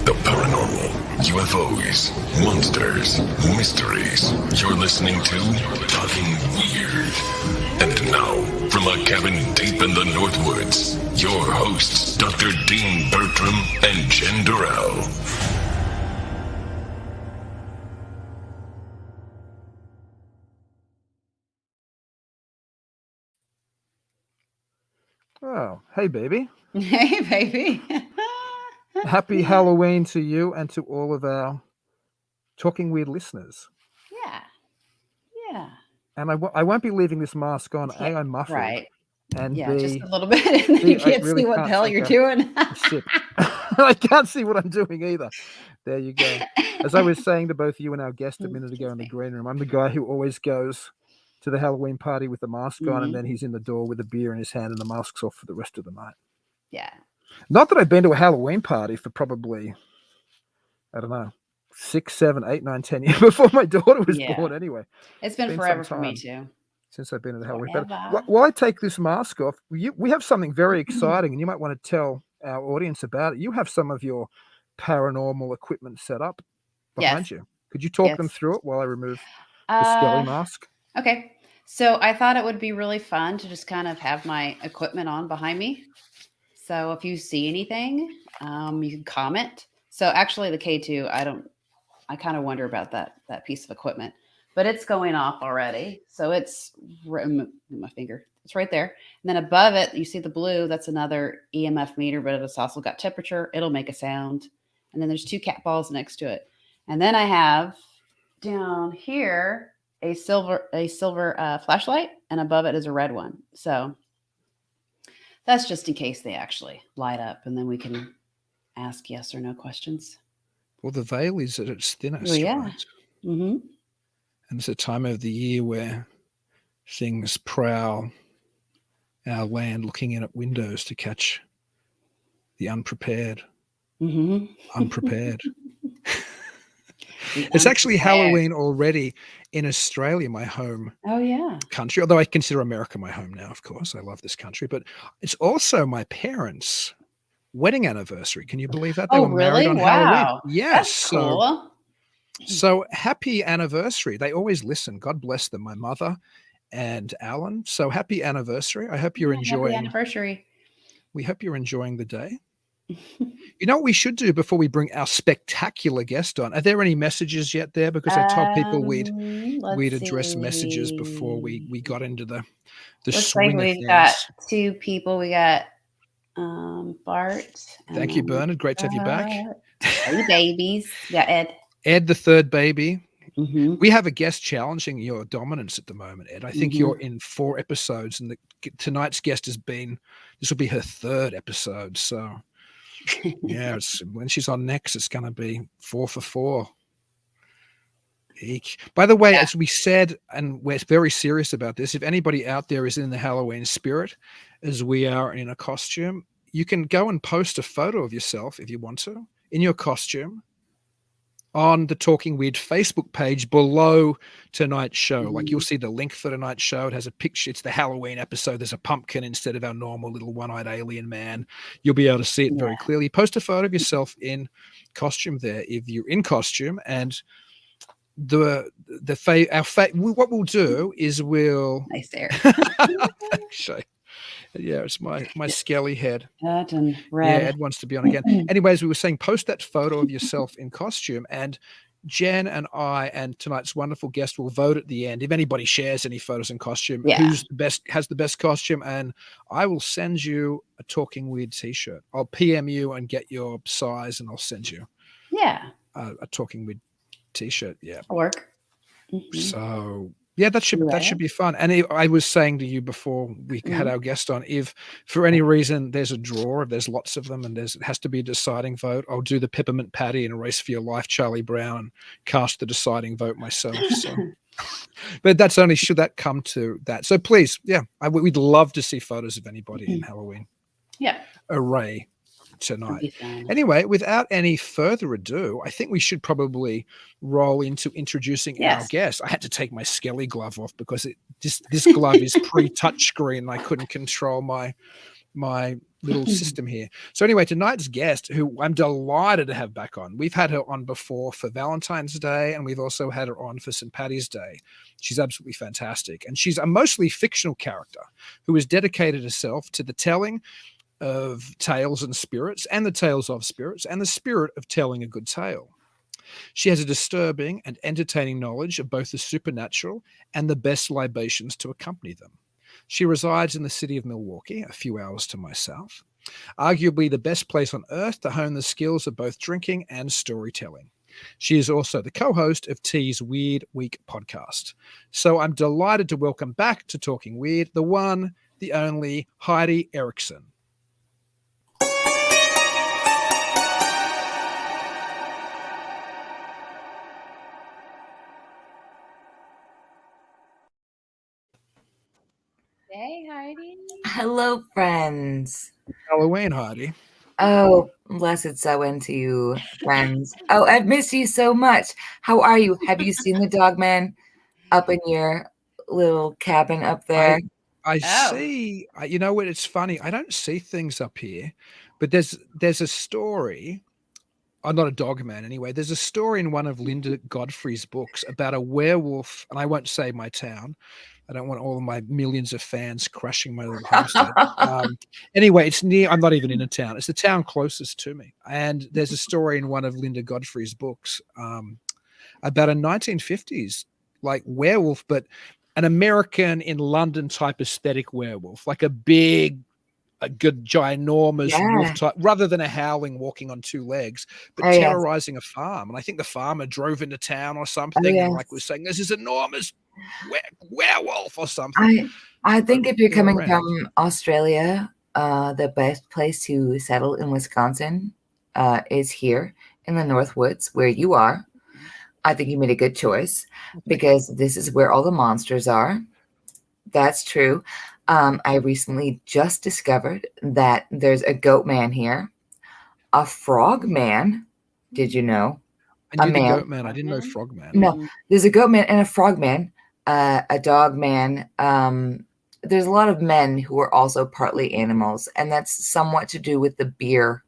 The paranormal, UFOs, monsters, mysteries. You're listening to Talking Weird. And now, from a cabin deep in the Northwoods, your hosts, Dr. Dean Bertram and Jen Durrell. Oh, hey, baby. Hey, baby. Happy Halloween to you and to all of our Talking Weird listeners. Yeah. And I won't be leaving this mask on. Yeah, A, I'm muffled. right. And Yeah, B, just a little bit, and then you can't really see what the hell you're doing. Shit. I can't see what I'm doing either. There you go. As I was saying to both you and our guest a minute ago in the green room, I'm the guy who always goes to the Halloween party with the mask on, and then he's in the door with a beer in his hand and the mask's off for the rest of the night. Yeah. Not that I've been to a Halloween party for probably, I don't know, 6, 7, 8, 9, 10 years before my daughter was born anyway. It's been forever for me too. Since I've been at the Halloween party. While I take this mask off, we have something very exciting, and you might want to tell our audience about it. You have some of your paranormal equipment set up behind you. Could you talk them through it while I remove the skelly mask? Okay. So I thought it would be really fun to just kind of have my equipment on behind me. So if you see anything, you can comment. So actually the K2, I kind of wonder about that piece of equipment, but it's going off already. So it's my finger. It's right there. And then above it, you see the blue, that's another EMF meter, but it's also got temperature. It'll make a sound. And then there's 2 cat balls next to it. And then I have down here a silver flashlight, and above it is a red one. So that's just in case they actually light up, and then we can ask yes or no questions. Well, the veil is at its thinnest, right? Mm-hmm. And it's a time of the year where things prowl our land, looking in at windows to catch the unprepared. Unprepared. It's actually Halloween already in Australia, my home country, although I consider America my home now, of course. I love this country, but it's also my parents' wedding anniversary. Can you believe that? They were married on Halloween. Yes. That's cool. So happy anniversary. They always listen. God bless them, my mother and Alan. So happy anniversary. I hope you're enjoying. Happy anniversary. We hope you're enjoying the day. You know what we should do before we bring our spectacular guest on? Are there any messages yet there? Because I told people we'd address messages before we got into the swing of things. We've got 2 people. We got Bart. Thank you, Bernard. Great to have you back. Hey, babies. We got Ed. Ed, the third baby. We have a guest challenging your dominance at the moment, Ed. I think you're in 4 episodes, and tonight's guest this will be her 3rd episode. So, yeah, when she's on next, it's going to be 4 for 4. Eek. By the way, as we said, and we're very serious about this, if anybody out there is in the Halloween spirit, as we are in a costume, you can go and post a photo of yourself if you want to, in your costume, on the Talking Weird Facebook page below tonight's show. Like, you'll see the link for tonight's show. It has a picture. It's the Halloween episode. There's a pumpkin instead of our normal little one-eyed alien man. You'll be able to see it very clearly. Post a photo of yourself in costume there if you're in costume. And what we'll do is nice there. Thanks, Shay. Yeah, it's my skelly head. That and red. Yeah, Ed wants to be on again. Anyways, we were saying post that photo of yourself in costume, and Jen and I and tonight's wonderful guest will vote at the end. If anybody shares any photos in costume, who's the best, has the best costume, and I will send you a Talking Weird t-shirt. I'll PM you and get your size, and I'll send you a Talking Weird t-shirt. Yeah. Work. So yeah, that should be fun. And I was saying to you before we had our guest on, if for any reason there's a draw, if there's lots of them and it has to be a deciding vote, I'll do the Peppermint Patty and A Race for Your Life, Charlie Brown, and cast the deciding vote myself. So, but that's only should that come to that. So please, we'd love to see photos of anybody in Halloween array tonight. Anyway, without any further ado, I think we should probably roll into introducing our guest. I had to take my skelly glove off because this glove is pre-touchscreen. I couldn't control my little system here. So anyway, tonight's guest, who I'm delighted to have back on. We've had her on before for Valentine's Day, and we've also had her on for St. Paddy's Day. She's absolutely fantastic. And she's a mostly fictional character who has dedicated herself to the telling of tales and spirits, and the tales of spirits, and the spirit of telling a good tale. She has a disturbing and entertaining knowledge of both the supernatural and the best libations to accompany them. She resides in the city of Milwaukee, a few hours to my south, arguably the best place on earth to hone the skills of both drinking and storytelling. She is also the co-host of T's Weird Week podcast. So I'm delighted to welcome back to Talking Weird, the one, the only Heidi Erickson. Hey, Heidi. Hello, friends. Halloween, Heidi. Oh, blessed Samhain to you, friends. Oh, I've missed you so much. How are you? Have you seen the dog man up in your little cabin up there? I Oh. see. You know what? It's funny. I don't see things up here, but there's a story. I'm not a dog man anyway. There's a story in one of Linda Godfrey's books about a werewolf, and I won't say my town. I don't want all of my millions of fans crushing my little homestead. Anyway, it's near. I'm not even in a town. It's the town closest to me. And there's a story in one of Linda Godfrey's books about a 1950s like werewolf, but an American in London type aesthetic werewolf, like a good ginormous wolf type, rather than a howling walking on two legs, but terrorizing a farm. And I think the farmer drove into town or something, and like was saying, "This is enormous werewolf" or something. I think if you're coming from Australia, the best place to settle in Wisconsin is here in the North Woods, where you are. I think you made a good choice because this is where all the monsters are. That's true. I recently just discovered that there's a goat man here, a frog man. Did you know? I knew the goat man. I didn't know frog man. No, there's a goat man and a frog man, a dog man. There's a lot of men who are also partly animals, and that's somewhat to do with the beer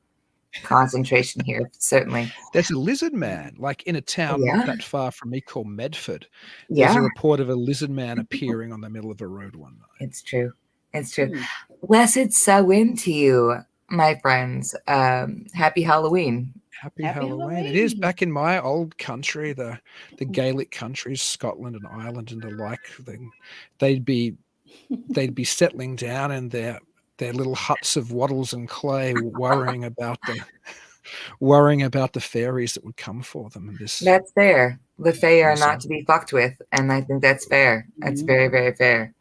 concentration here, certainly. There's a lizard man, like in a town not that far from me called Medford. There's a report of a lizard man appearing on the middle of a road one night. It's true. It's true. Blessed Samhain to you, my friends. Happy Halloween. Happy Halloween. It is back in my old country, the Gaelic countries, Scotland and Ireland and the like. They'd be settling down in their little huts of wattles and clay, worrying about the fairies that would come for them. That's fair. The fae are not to be fucked with, and I think that's fair. That's very, very fair.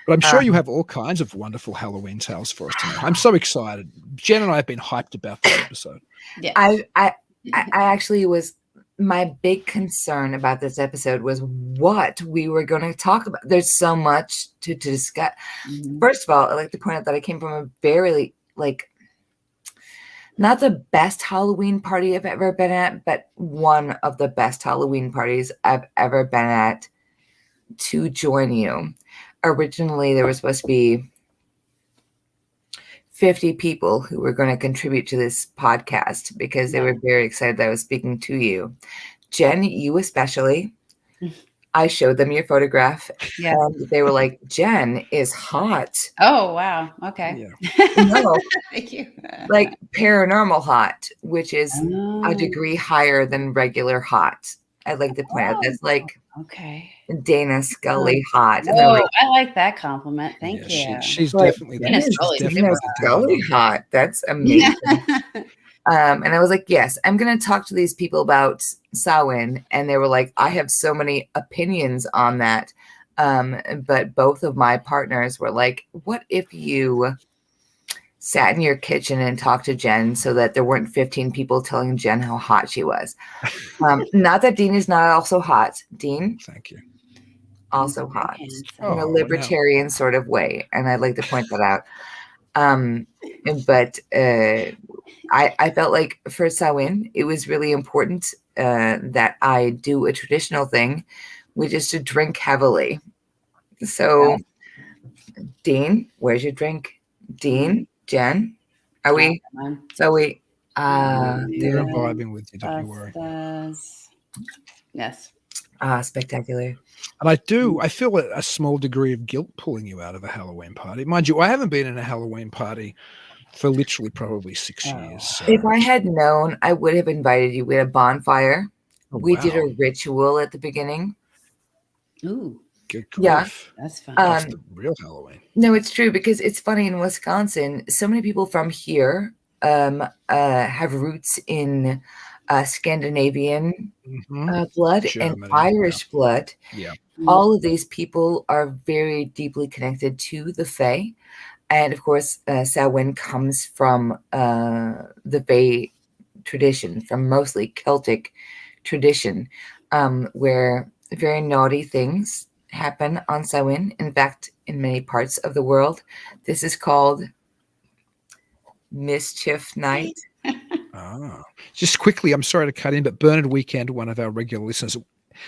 But I'm sure you have all kinds of wonderful Halloween tales for us tonight. I'm so excited. Jen and I have been hyped about this episode. Yeah, I actually was. My big concern about this episode was what we were going to talk about. There's so much to discuss. First of all, I'd like to point out that I came from a very, not the best Halloween party I've ever been at, but one of the best Halloween parties I've ever been at to join you. Originally, there was supposed to be 50 people who were going to contribute to this podcast because they were very excited that I was speaking to you. Jen, you especially. I showed them your photograph and they were like, Jen is hot. Oh, wow. Okay. Yeah. No, Thank you. like paranormal hot, which is a degree higher than regular hot. I'd like to point out that's like Dana Scully hot. Oh, I like that compliment. Thank you. She's definitely Dana Scully hot. That's amazing. And I was like, yes, I'm going to talk to these people about Samhain. And they were like, I have so many opinions on that. But both of my partners were like, what if you sat in your kitchen and talked to Jen so that there weren't 15 people telling Jen how hot she was? Not that Dean is not also hot. Dean. Thank you. Also hot in a libertarian sort of way. And I'd like to point that out. But I felt like for Samhain, it was really important that I do a traditional thing, which is to drink heavily. So, Dean, where's your drink? Dean, Jen, Are we? Mine. So we. We're Yeah. vibing with you. Don't you worry. Yes. Spectacular. And I feel a small degree of guilt pulling you out of a Halloween party. Mind you, I haven't been in a Halloween party for literally probably 6 years. So. If I had known, I would have invited you. We had a bonfire. Oh, We did a wow. ritual at the beginning. Ooh, Good Yeah. grief. that's fun. That's the real Halloween. No, it's true because it's funny in Wisconsin. So many people from here have roots in Scandinavian blood and Germany, Irish blood. Yeah. All of these people are very deeply connected to the Fae. And of course, Samhain comes from the Fae tradition, from mostly Celtic tradition, where very naughty things happen on Samhain. In fact, in many parts of the world, this is called Mischief Night. Just quickly, I'm sorry to cut in, but Bernard Weekend, one of our regular listeners,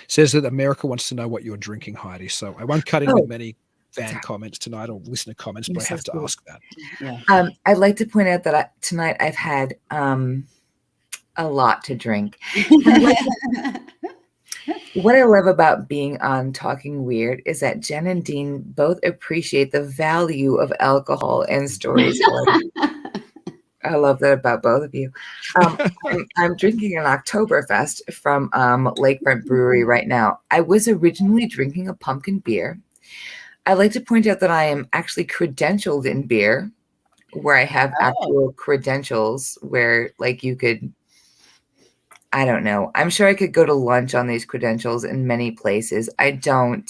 says that America wants to know what you're drinking, Heidi. So I won't cut in with many fan comments tonight or listener comments, but I have to ask that. Yeah. I'd like to point out that tonight I've had a lot to drink. What I love about being on Talking Weird is that Jen and Dean both appreciate the value of alcohol and storytelling. I love that about both of you. I'm drinking an Oktoberfest from Lakefront Brewery right now. I was originally drinking a pumpkin beer. I like to point out that I am actually credentialed in beer, where I have actual credentials where, like, you could, I don't know. I'm sure I could go to lunch on these credentials in many places. I don't,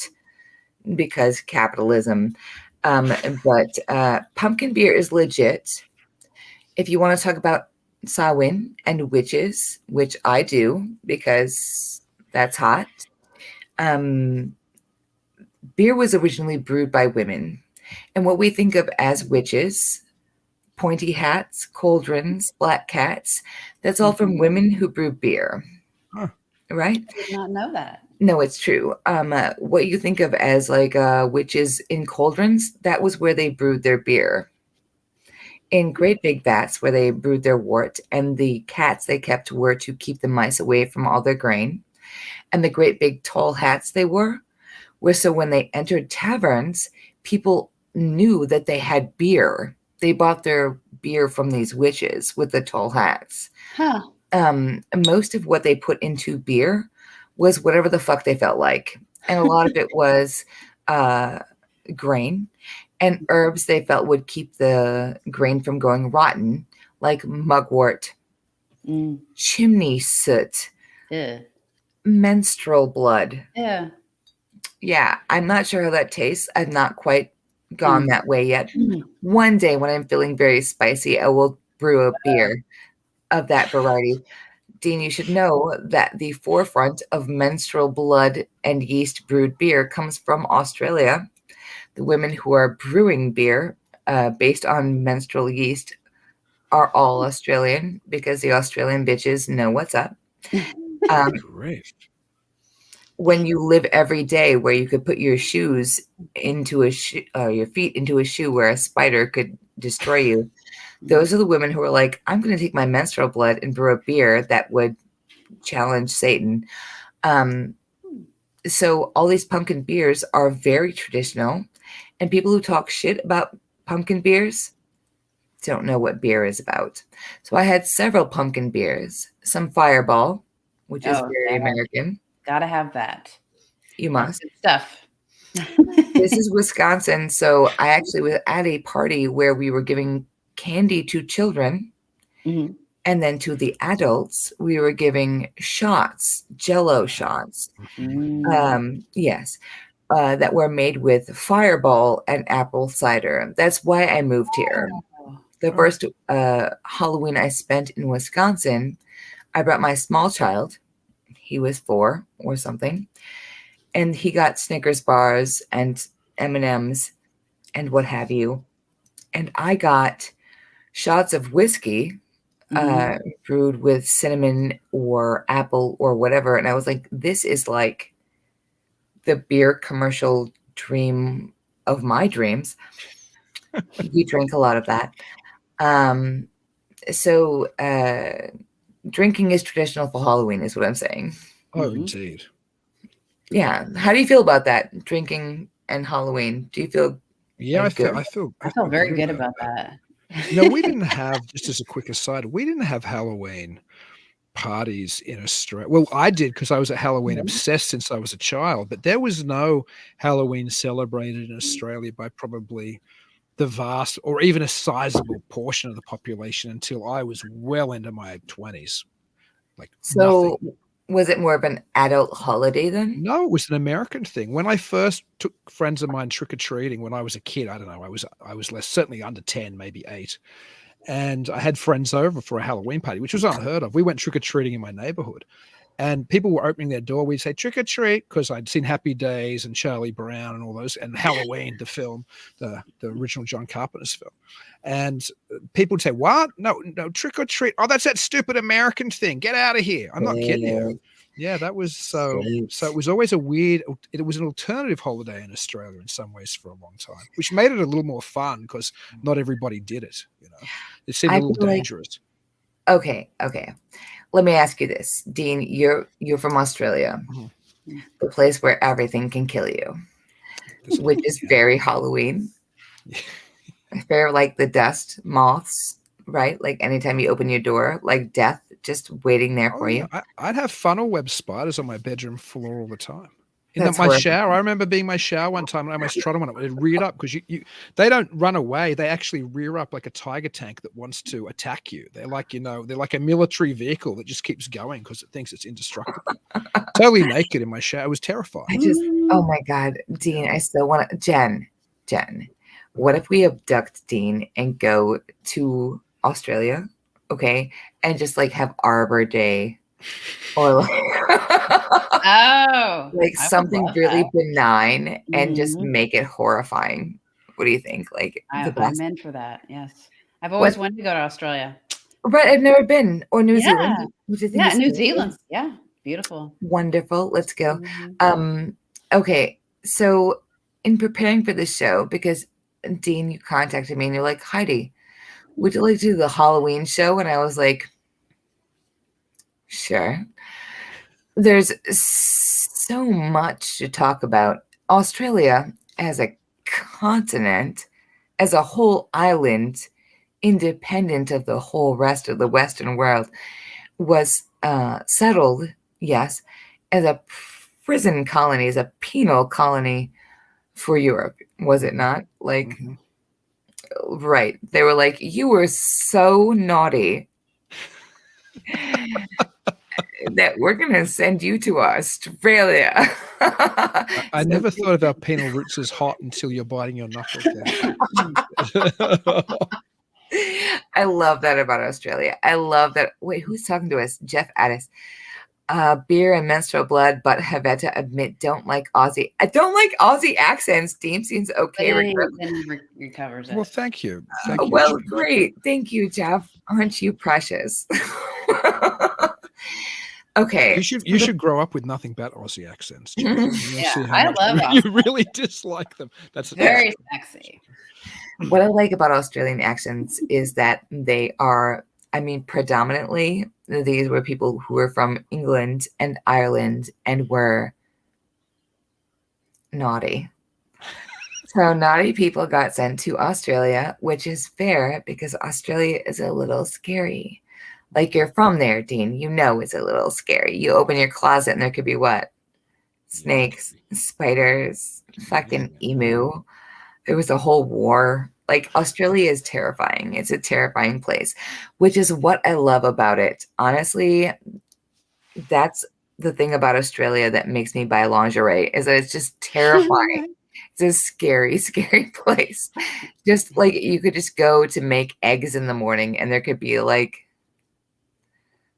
because capitalism. But pumpkin beer is legit. If you want to talk about Samhain and witches, which I do because that's hot, beer was originally brewed by women. And what we think of as witches, pointy hats, cauldrons, black cats, that's all from women who brew beer. Huh. Right? I did not know that. No, it's true. What you think of as like witches in cauldrons, that was where they brewed their beer. In great big vats where they brewed their wort, and the cats they kept were to keep the mice away from all their grain. And the great big tall hats they were so when they entered taverns, people knew that they had beer. They bought their beer from these witches with the tall hats. Huh. Most of what they put into beer was whatever the fuck they felt like. And a lot of it was grain and herbs they felt would keep the grain from going rotten, like mugwort, chimney soot, menstrual blood. Yeah, I'm not sure how that tastes. I've not quite gone that way yet. One day when I'm feeling very spicy, I will brew a beer of that variety. Dean, you should know that the forefront of menstrual blood and yeast brewed beer comes from Australia. The women who are brewing beer based on menstrual yeast are all Australian because the Australian bitches know what's up. Great. When you live every day where you could put your shoes into your feet into a shoe where a spider could destroy you, those are the women who are like, I'm going to take my menstrual blood and brew a beer that would challenge Satan. So all these pumpkin beers are very traditional, and people who talk shit about pumpkin beers don't know what beer is about. So I had several pumpkin beers, some Fireball, which is very American. Gotta have that. You must. Good stuff. This is Wisconsin, so I actually was at a party where we were giving candy to children, and then to the adults we were giving shots, Jello shots. Yes, that were made with Fireball and apple cider. That's why I moved here. The first Halloween I spent in Wisconsin, I brought my small child. He was 4 or something. And he got Snickers bars and M&Ms and what have you. And I got shots of whiskey brewed with cinnamon or apple or whatever. And I was like, this is like the beer commercial dream of my dreams. We drank a lot of that. So drinking is traditional for Halloween, is what I'm saying. Oh, indeed. Yeah. How do you feel about that? Drinking and Halloween. Do you feel Yeah, like good? I feel very good about that. No, we didn't have, just as a quick aside, we didn't have Halloween parties in Australia. Well, I did because I was a Halloween obsessed since I was a child, but there was no Halloween celebrated in Australia by probably the vast or even a sizable portion of the population until I was well into my 20s. Like So nothing. was it more of an adult holiday then? No, it was an American thing. When I first took friends of mine trick-or-treating when I was a kid, I don't know, I was less, certainly under 10, maybe 8. And I had friends over for a Halloween party, which was unheard of. We went trick-or-treating in my neighborhood. And people were opening their door. We'd say trick or treat because I'd seen Happy Days and Charlie Brown and all those, and Halloween, the film, the original John Carpenter's film. And people would say, "What? No, trick or treat. Oh, that's that stupid American thing. Get out of here." I'm not kidding you. Yeah, that was so. So it was always a weird. It was an alternative holiday in Australia in some ways for a long time, which made it a little more fun because not everybody did it. You know, it seemed a little dangerous. Okay. Let me ask you this, Dean. You're from Australia, the place where everything can kill you, which is very Halloween. Very like the dust, moths, right? Like anytime you open your door, like death just waiting there for you. I'd have funnel web spiders on my bedroom floor all the time. In That's my horrible. shower, I remember being in my shower one time and I almost trod on one. It reared up because they don't run away. They actually rear up like a tiger tank that wants to attack you. They're like, they're like a military vehicle that just keeps going because it thinks it's indestructible. Totally naked in my shower. It was terrifying. Oh my God, Dean, I still want to, Jen, what if we abduct Dean and go to Australia, okay, and just like have Arbor Day or like, like something really benign and just make it horrifying. What do you think? Like I'm in for that. Yes, I've always wanted to go to Australia. Right, I've never been, or New Zealand. Yeah, New Zealand. Yeah, beautiful, wonderful. Let's go. Okay, so in preparing for this show, because Dean, you contacted me and you're like, Heidi, would you like to do the Halloween show? And I was like, sure. There's so much to talk about. Australia as a continent, as a whole island, independent of the whole rest of the Western world, was settled, yes, as a prison colony, as a penal colony for Europe, was it not? Like, right. They were like, you were so naughty that we're going to send you to Australia. I never thought of our penal roots as hot until you're biting your knuckles down. I love that about Australia. I love that. Wait, who's talking to us? Jeff Addis. Beer and menstrual blood, but have had to admit, don't like Aussie. I don't like Aussie accents. Dean seems okay. Then he recovers it. Well, thank you. Well, great. Thank you, Jeff. Aren't you precious? Okay. You should grow up with nothing but Aussie accents. Yeah, I love them. You really dislike them. That's very sexy. What I like about Australian accents is that they are, I mean, predominantly these were people who were from England and Ireland and were naughty. So naughty people got sent to Australia, which is fair because Australia is a little scary. Like, you're from there, Dean. You know it's a little scary. You open your closet and there could be what? Snakes, spiders, fucking emu. There was a whole war. Like, Australia is terrifying. It's a terrifying place, which is what I love about it. Honestly, that's the thing about Australia that makes me buy lingerie, is that it's just terrifying. It's a scary, scary place. Just like, you could just go to make eggs in the morning and there could be like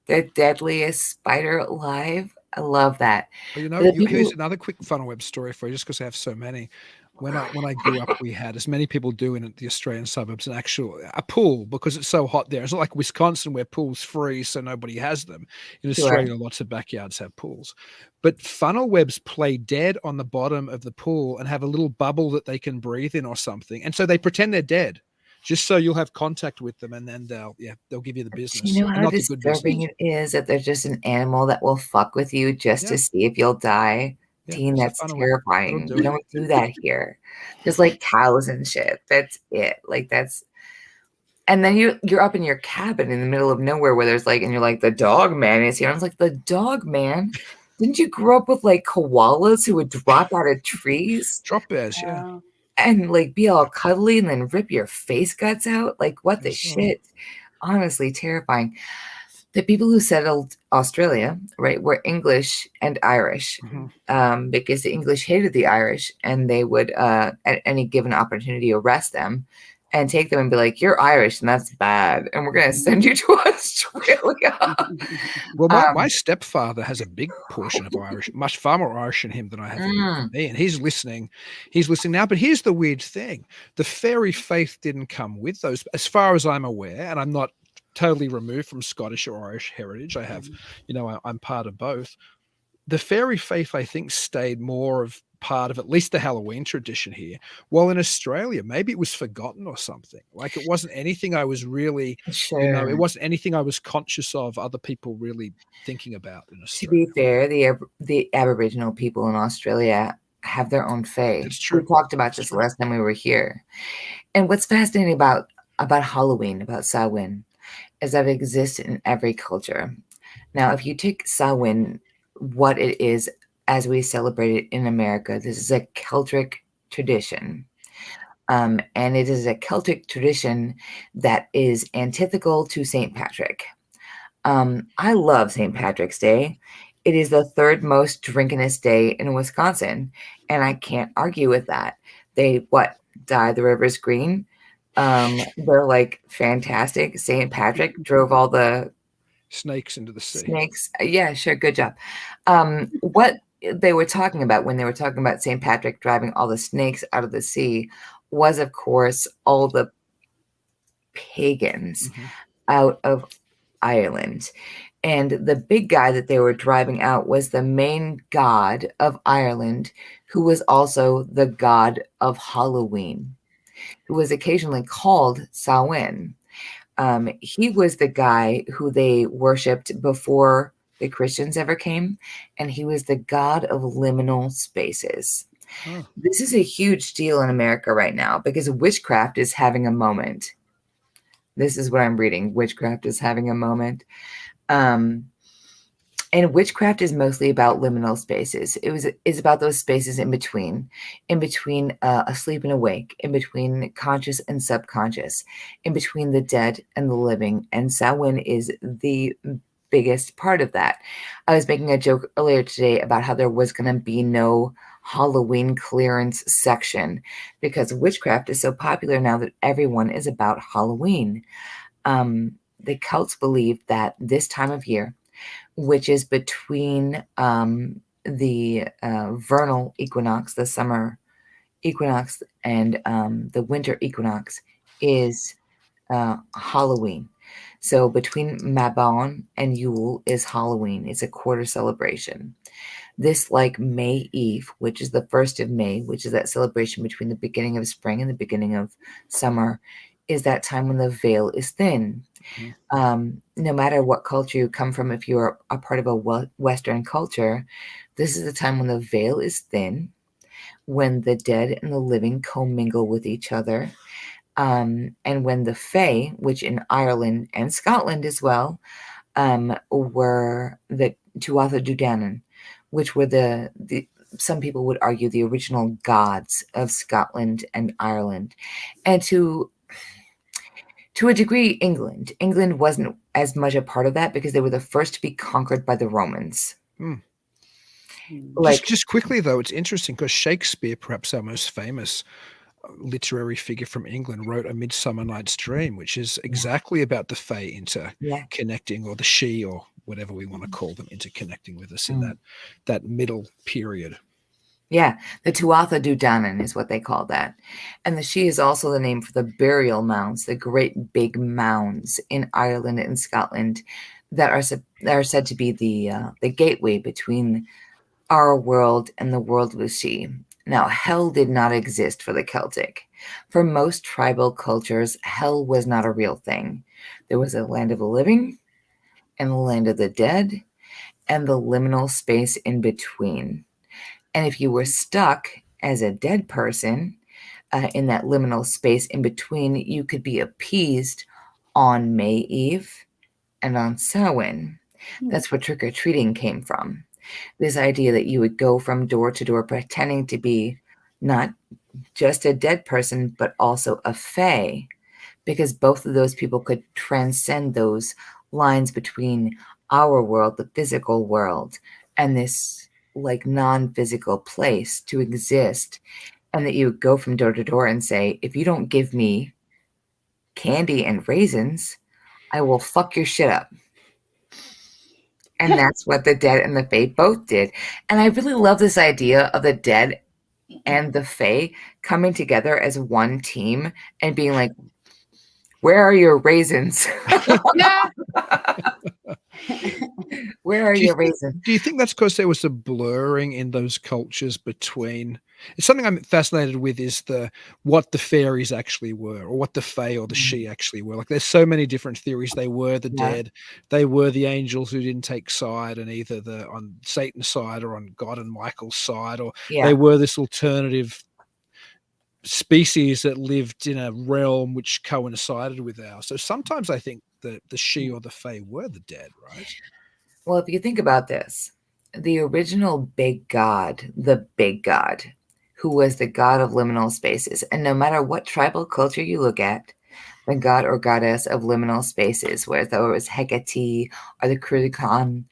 the deadliest spider alive. I love that. Well, here's another quick funnel web story for you, just because I have so many. When I grew up, we had, as many people do in the Australian suburbs, a pool, because it's so hot there. It's not like Wisconsin where pools freeze, so nobody has them. In Australia, lots of backyards have pools. But funnel webs play dead on the bottom of the pool and have a little bubble that they can breathe in or something. And so they pretend they're dead. just so you'll have contact with them, and then they'll give you the business. You know and how not the good disturbing business. it is that there's just an animal that will fuck with you just Yeah. to see if you'll die? Yeah, Teen, it's the that's fun of it. terrifying. It'll do You it. don't do that here. There's like cows and shit. That's it. Like that's, and then you're up in your cabin in the middle of nowhere where there's like, and you're like, the dog man is here. I was like, the dog man? Didn't you grow up with like koalas who would drop out of trees Drop bears, yeah. Oh, and like be all cuddly and then rip your face guts out? Like what the Yes. shit? Honestly, terrifying. The people who settled Australia, right, were English and Irish, because the English hated the Irish, and they would, at any given opportunity, arrest them and take them and be like, "You're Irish, and that's bad, and we're going to send you to Australia." Well, my stepfather has a big portion of Irish, much far more Irish in him than I have in me, and he's listening. He's listening now. But here's the weird thing: the fairy faith didn't come with those, as far as I'm aware, and I'm not totally removed from Scottish or Irish heritage. I have, I'm part of both. The fairy faith, I think, stayed more of part of at least the Halloween tradition here. While in Australia, maybe it was forgotten or something. Like it wasn't anything I was really, Sure. it wasn't anything I was conscious of other people really thinking about in To Australia. be fair, the Aboriginal people in Australia have their own fae. That's true. We talked about That's this true. last time we were here. And what's fascinating about Halloween, about Samhain, is that it exists in every culture. Now, if you take Samhain, what it is as we celebrate it in America, this is a Celtic tradition. And it is a Celtic tradition that is antithetical to St. Patrick. I love St. Patrick's Day. It is the third most drinkinest day in Wisconsin, and I can't argue with that. They dye the rivers green. They're like fantastic. St. Patrick drove all the Snakes into the sea. snakes. Yeah, sure, good job. What they were talking about when they were talking about St. Patrick driving all the snakes out of the sea was, of course, all the pagans out of Ireland. And the big guy that they were driving out was the main god of Ireland, who was also the god of Halloween, who was occasionally called Samhain. He was the guy who they worshipped before the Christians ever came, and he was the god of liminal spaces. Oh. This is a huge deal in America right now because witchcraft is having a moment. This is what I'm reading. Witchcraft is having a moment. And witchcraft is mostly about liminal spaces. It's about those spaces in between asleep and awake, in between conscious and subconscious, in between the dead and the living. And Samhain is the biggest part of that. I was making a joke earlier today about how there was going to be no Halloween clearance section because witchcraft is so popular now that everyone is about Halloween. The Celts believe that this time of year, which is between the vernal equinox, the summer equinox, and the winter equinox, is Halloween. So between Mabon and Yule is Halloween. It's a quarter celebration. This, like May Eve, which is the 1st of May, which is that celebration between the beginning of spring and the beginning of summer, is that time when the veil is thin. No matter what culture you come from, if you're a part of a Western culture, this is the time when the veil is thin, when the dead and the living commingle with each other, and when the Fae, which in Ireland and Scotland as well, were the Tuatha Dé Danann, which were the some people would argue the original gods of Scotland and Ireland, and to a degree, England. England wasn't as much a part of that because they were the first to be conquered by the Romans. Just quickly, though, it's interesting because Shakespeare, perhaps our most famous literary figure from England, wrote A Midsummer Night's Dream, which is exactly about the Fae interconnecting, or the she, or whatever we want to call them, interconnecting with us in that middle period. Yeah, the Tuatha Dé Danann is what they call that. And the she is also the name for the burial mounds, the great big mounds in Ireland and Scotland that are said to be the gateway between our world and the world of the she. Now, hell did not exist for the Celtic. For most tribal cultures, hell was not a real thing. There was a land of the living and the land of the dead and the liminal space in between. And if you were stuck as a dead person in that liminal space in between, you could be appeased on May Eve and on Samhain. That's where trick-or-treating came from. This idea that you would go from door to door pretending to be not just a dead person, but also a fae, because both of those people could transcend those lines between our world, the physical world, and this like non-physical place to exist. And that you would go from door to door and say, if you don't give me candy and raisins, I will fuck your shit up. And that's what the dead and the fae both did. And I really love this idea of the dead and the fae coming together as one team and being like, where are your raisins? Where are your raisins? Do you think that's because there was a blurring in those cultures between? It's something I'm fascinated with is what the fairies actually were, or what the fae or the she actually were. Like, there's so many different theories. They were the dead, they were the angels who didn't take side, and either on Satan's side or on God and Michael's side, or they were this alternative species that lived in a realm which coincided with ours. So sometimes I think that the she or the fae were the dead, right? Well, if you think about this, the original big god, who was the god of liminal spaces, and no matter what tribal culture you look at, the god or goddess of liminal spaces, whether it was Hecate or the Krudikan,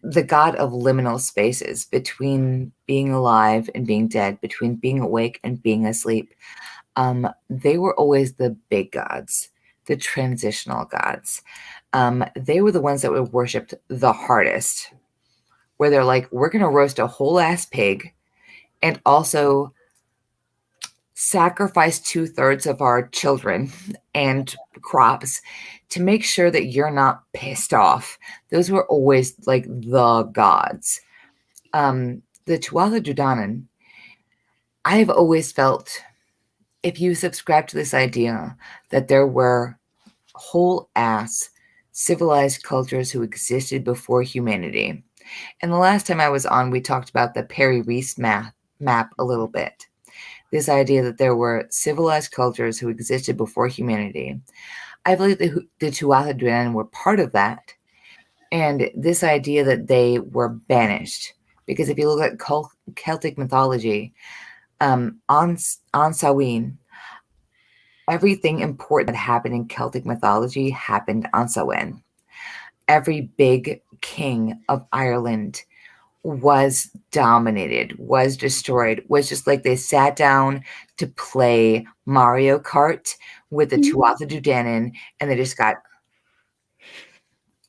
the god of liminal spaces between being alive and being dead, between being awake and being asleep, they were always the big gods, the transitional gods. They were the ones that were worshipped the hardest, where they're like, we're going to roast a whole ass pig and also sacrifice 2/3 of our children and crops to make sure that you're not pissed off. Those were always like the gods. The Tuatha De Danann, I've always felt, if you subscribe to this idea that there were whole ass civilized cultures who existed before humanity. And the last time I was on, we talked about the Perry Reese map a little bit. This idea that there were civilized cultures who existed before humanity. I believe the Tuatha De Danann were part of that. And this idea that they were banished. Because if you look at Celtic mythology, on Samhain, everything important that happened in Celtic mythology happened on Samhain. Every big king of Ireland was dominated, was destroyed, was just like they sat down to play Mario Kart with the Tuatha De Danann, and they just got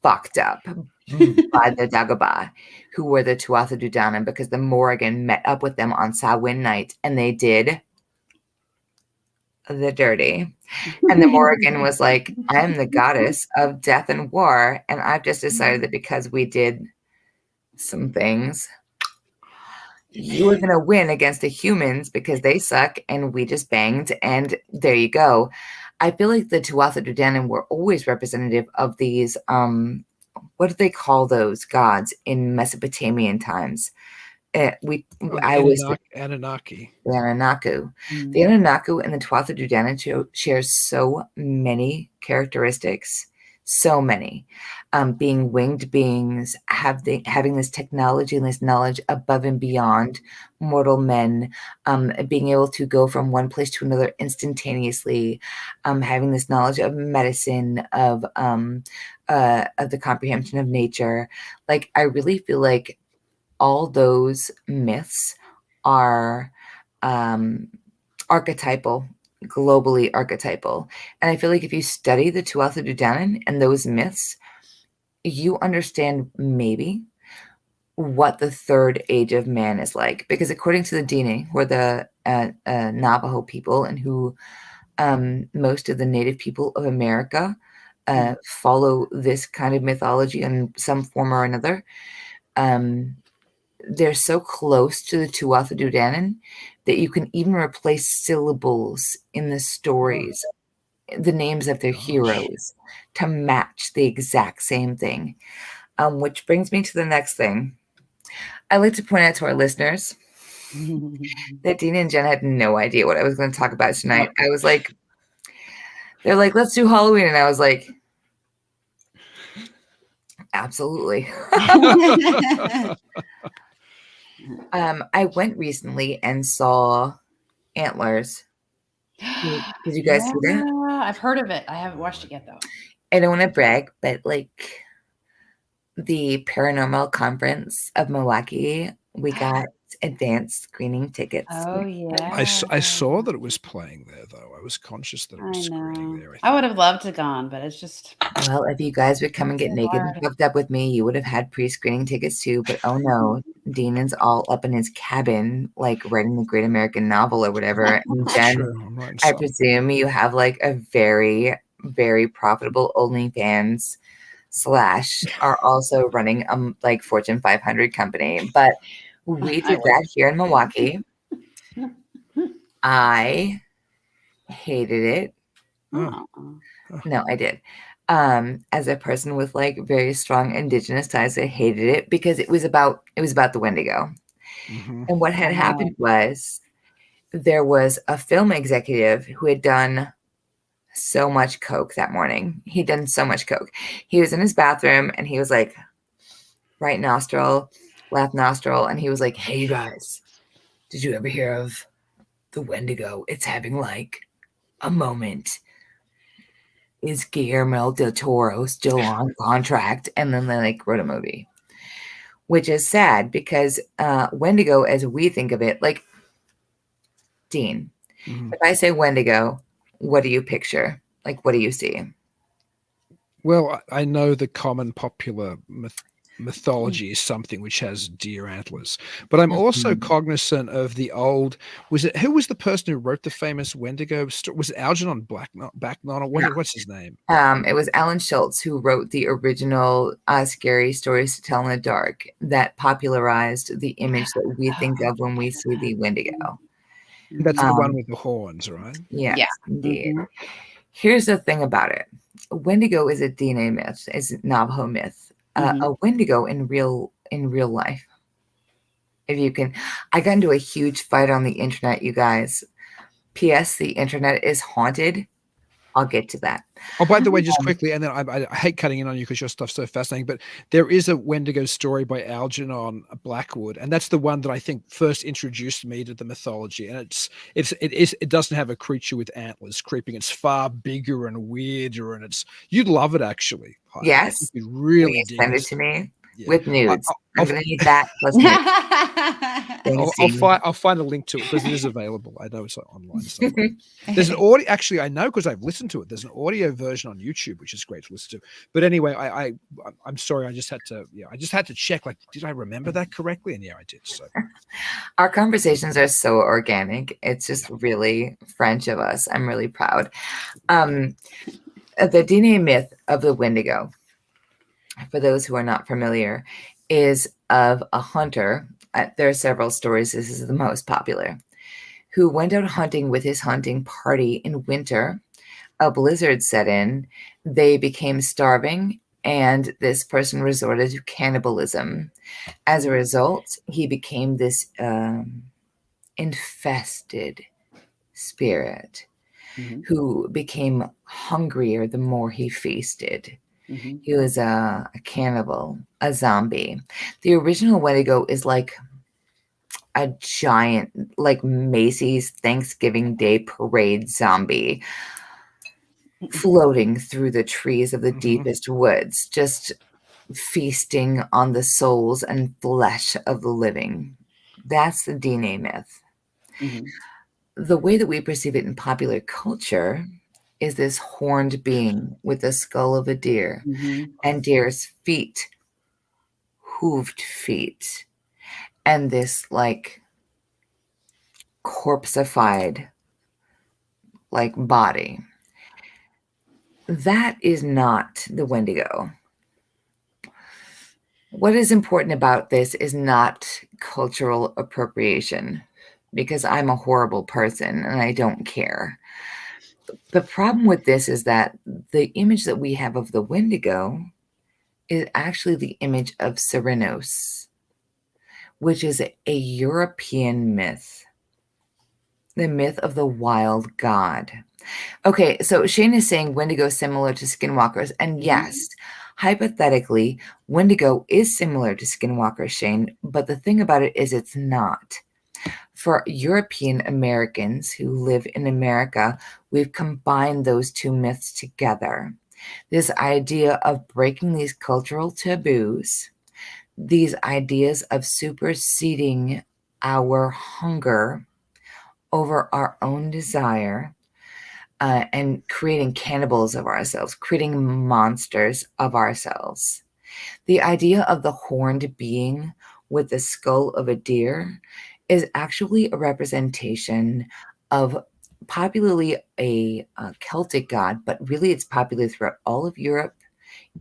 fucked up by the Dagobah, who were the Tuatha De Danann, because the Morrigan met up with them on Samhain night, and they did the dirty. And the Morrigan was like, I am the goddess of death and war, and I've just decided that because we did some things, you are going to win against the humans because they suck and we just banged, and there you go. I feel like the Tuatha De Danann were always representative of these, what do they call those gods in Mesopotamian times? Anunnaki. The Anunnaki. The Anunnaki and the Tuatha De Danann share so many characteristics. So many. Being winged beings, having this technology and this knowledge above and beyond mortal men, being able to go from one place to another instantaneously, having this knowledge of medicine, of the comprehension of nature. Like, I really feel like all those myths are archetypal, globally archetypal. And I feel like if you study the Tuatha De Danann and those myths, you understand maybe what the third age of man is like. Because according to the Dine, who are the Navajo people, and who most of the native people of America follow this kind of mythology in some form or another, they're so close to the Tuatha De Danann that you can even replace syllables in the stories, the names of their heroes, to match the exact same thing. Which brings me to the next thing. I like to point out to our listeners that Dina and Jen had no idea what I was going to talk about tonight. I was like, they're like, let's do Halloween. And I was like, absolutely. I went recently and saw Antlers. Did you guys see that? I've heard of it. I haven't watched it yet, though. I don't want to brag, but like the paranormal conference of Milwaukee, we got advanced screening tickets. Oh, yeah. I saw that it was playing there, though. I was conscious that it was screening there. I would have loved to gone, but it's just. Well, if you guys would come and get naked and hooked up with me, you would have had pre-screening tickets too. But oh no, Dean's all up in his cabin, like writing the great American novel or whatever. And Jen, I presume you have like a very, very profitable OnlyFans / are also running like Fortune 500 company. But we did that here in Milwaukee. I hated it. Oh. No, I did. As a person with like very strong indigenous ties, I hated it because it was about the Wendigo. Mm-hmm. And what had happened was there was a film executive who had done so much coke that morning. He'd done so much coke. He was in his bathroom and he was like, right nostril, left nostril, and he was like, "Hey, you guys, did you ever hear of the Wendigo? It's having like a moment. Is Guillermo del Toro still on contract?" And then they like wrote a movie, which is sad because Wendigo, as we think of it, like Dean, if I say Wendigo, what do you picture? Like, what do you see? Well, I know the common popular mythology is something which has deer antlers, but I'm also cognizant of the old. Who was the person who wrote the famous Wendigo story? Was it Algernon Blacknon, or what's his name? It was Alan Schultz who wrote the original scary stories to tell in the dark that popularized the image that we think of when we see the Wendigo. That's the one with the horns, right? Yes, indeed. Here's the thing about it. Wendigo is a DNA myth, is a Navajo myth. A Wendigo in real life. If you can, I got into a huge fight on the internet, you guys. P.S. The internet is haunted. I'll get to that. Oh, by the way, just quickly, and then I hate cutting in on you because your stuff's so fascinating, but there is a Wendigo story by Algernon Blackwood, and that's the one that I think first introduced me to the mythology. And it doesn't have a creature with antlers creeping. It's far bigger and weirder, and you'd love it actually. Heidi. Yes, you'd really send it to me with nudes. I'm gonna need that plus I'll find a link to it because it is available. I know it's like online somewhere. There's an audio. Actually, I know because I've listened to it. There's an audio version on YouTube, which is great to listen to. But anyway, I'm sorry. I just had to check. Like, did I remember that correctly? And yeah, I did. So our conversations are so organic. It's just really French of us. I'm really proud. The DNA myth of the Wendigo, for those who are not familiar, is of a hunter. There are several stories. This is the most popular, who went out hunting with his hunting party in winter. A blizzard set in. They became starving, and this person resorted to cannibalism. As a result, he became this infested spirit who became hungrier the more he feasted. He was a cannibal, a zombie. The original Wendigo is like a giant, like Macy's Thanksgiving Day parade zombie floating through the trees of the deepest woods, just feasting on the souls and flesh of the living. That's the DNA myth. The way that we perceive it in popular culture is this horned being with the skull of a deer and deer's feet, hooved feet, and this like corpseified like body. That is not the Wendigo. What is important about this is not cultural appropriation, because I'm a horrible person and I don't care. The problem with this is that the image that we have of the Wendigo is actually the image of Cernunnos, which is a European myth, the myth of the wild god. Okay, so Shane is saying Wendigo is similar to skinwalkers, and yes, hypothetically, Wendigo is similar to skinwalkers, Shane, but the thing about it is it's not. For European Americans who live in America, we've combined those two myths together. This idea of breaking these cultural taboos, these ideas of superseding our hunger over our own desire, and creating cannibals of ourselves, creating monsters of ourselves. The idea of the horned being with the skull of a deer is actually a representation of popularly a Celtic god, but really it's popular throughout all of Europe,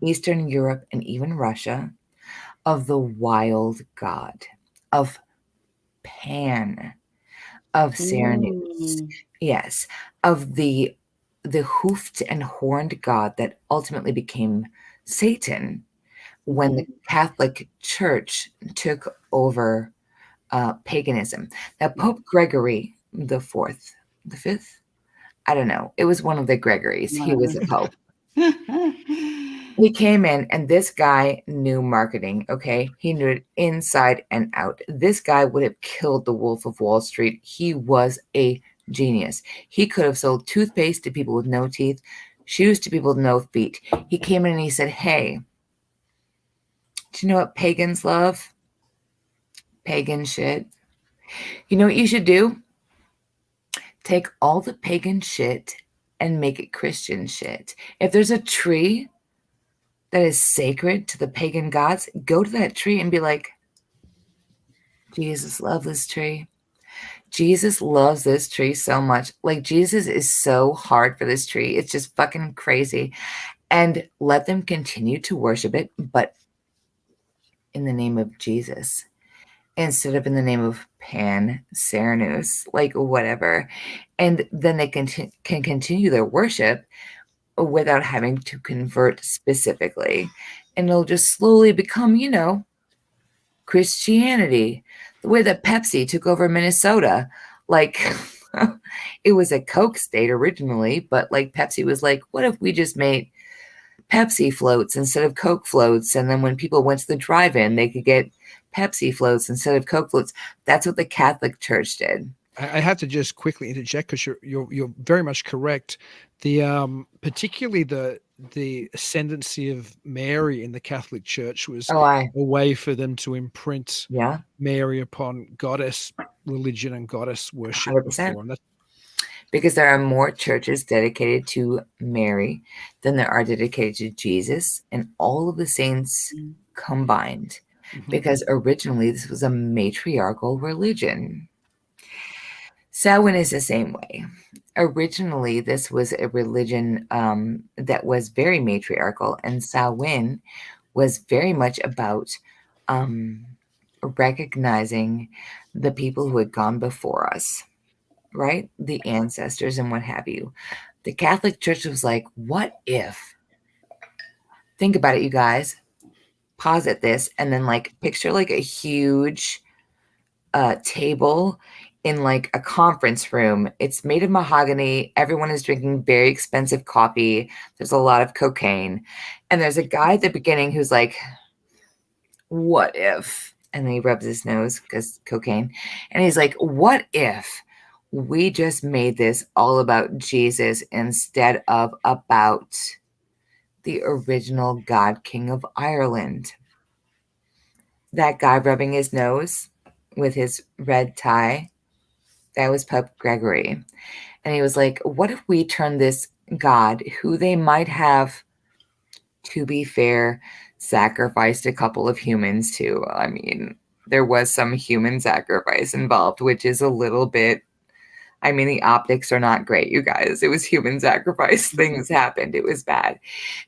Eastern Europe, and even Russia, of the wild god, of Pan, of Cernunnos, yes, of the hoofed and horned god that ultimately became Satan when the Catholic Church took over paganism. Now, Pope Gregory the Fourth, the Fifth, I don't know. It was one of the Gregorys. He was a pope. He came in, and this guy knew marketing, okay? He knew it inside and out. This guy would have killed the Wolf of Wall Street. He was a genius. He could have sold toothpaste to people with no teeth, shoes to people with no feet. He came in and he said, hey, do you know what pagans love? Pagan shit. You know what you should do? Take all the pagan shit and make it Christian shit. If there's a tree that is sacred to the pagan gods, go to that tree and be like, Jesus loves this tree. Jesus loves this tree so much. Like, Jesus is so hard for this tree. It's just fucking crazy. And let them continue to worship it, but in the name of Jesus, instead of in the name of Pan, Cernunnos, like whatever. And then they can continue their worship without having to convert specifically. And it'll just slowly become, Christianity, the way that Pepsi took over Minnesota. Like, it was a Coke state originally, but like Pepsi was like, what if we just made Pepsi floats instead of Coke floats? And then when people went to the drive-in, they could get Pepsi floats instead of Coke floats. That's what the Catholic Church did. I have to just quickly interject because you're very much correct. The particularly the ascendancy of Mary in the Catholic Church was a way for them to imprint Mary upon goddess religion and goddess worship. 100%. Because there are more churches dedicated to Mary than there are dedicated to Jesus and all of the saints combined. Because originally this was a matriarchal religion. Samhain is the same way. Originally, this was a religion that was very matriarchal, and Samhain was very much about recognizing the people who had gone before us, right? The ancestors and what have you. The Catholic Church was like, what if? Think about it, you guys. Pause at this, and then like picture like a huge table in like a conference room. It's made of mahogany. Everyone is drinking very expensive coffee. There's a lot of cocaine. And there's a guy at the beginning who's like, what if? And then he rubs his nose because cocaine. And he's like, what if we just made this all about Jesus instead of about the original God King of Ireland? That guy rubbing his nose with his red tie, that was Pope Gregory. And he was like, what if we turn this God, who they might have, to be fair, sacrificed a couple of humans to? I mean, there was some human sacrifice involved, which is a little bit, I mean, the optics are not great, you guys. It was human sacrifice. Things happened. It was bad.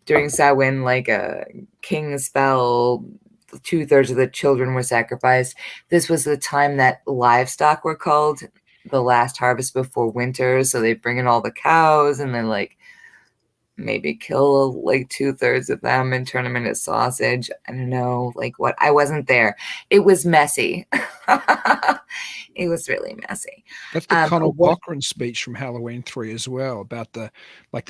During Samhain, like kings fell, 2/3 of the children were sacrificed. This was the time that livestock were called the last harvest before winter. So they bring in all the cows and then like maybe kill like 2/3 of them and turn them into sausage. I don't know, like what? I wasn't there. It was messy. It was really messy. That's the Conal Cochran speech from Halloween 3 as well, about the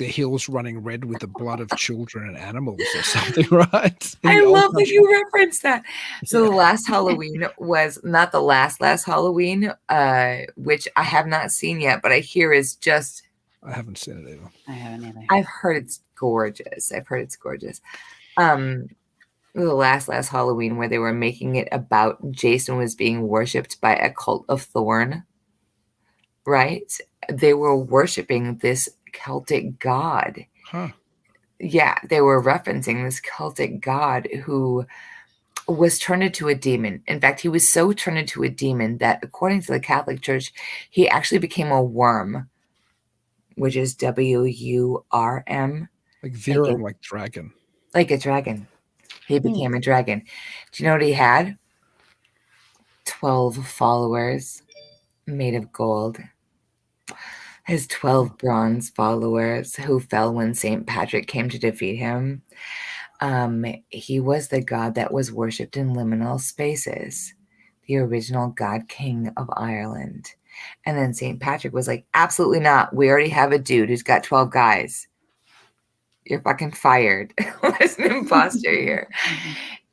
hills running red with the blood of children and animals or something, right? I love that you referenced that. So the last Halloween was not the last Halloween, which I have not seen yet, but I hear is just. I haven't seen it either. I haven't either. I've heard it's gorgeous. The last Halloween, where they were making it about Jason was being worshipped by a cult of Thorn, right? They were worshiping this Celtic god. Huh. Yeah, they were referencing this Celtic god who was turned into a demon. In fact, he was so turned into a demon that according to the Catholic Church, he actually became a worm, which is WURM. Like Virum, like dragon. Like a dragon. He became a dragon. Do you know what he had? 12 followers made of gold. His 12 bronze followers who fell when St. Patrick came to defeat him. He was the god that was worshipped in liminal spaces, the original god king of Ireland. And then St. Patrick was like, absolutely not. We already have a dude who's got 12 guys. You're fucking fired. There's an imposter here.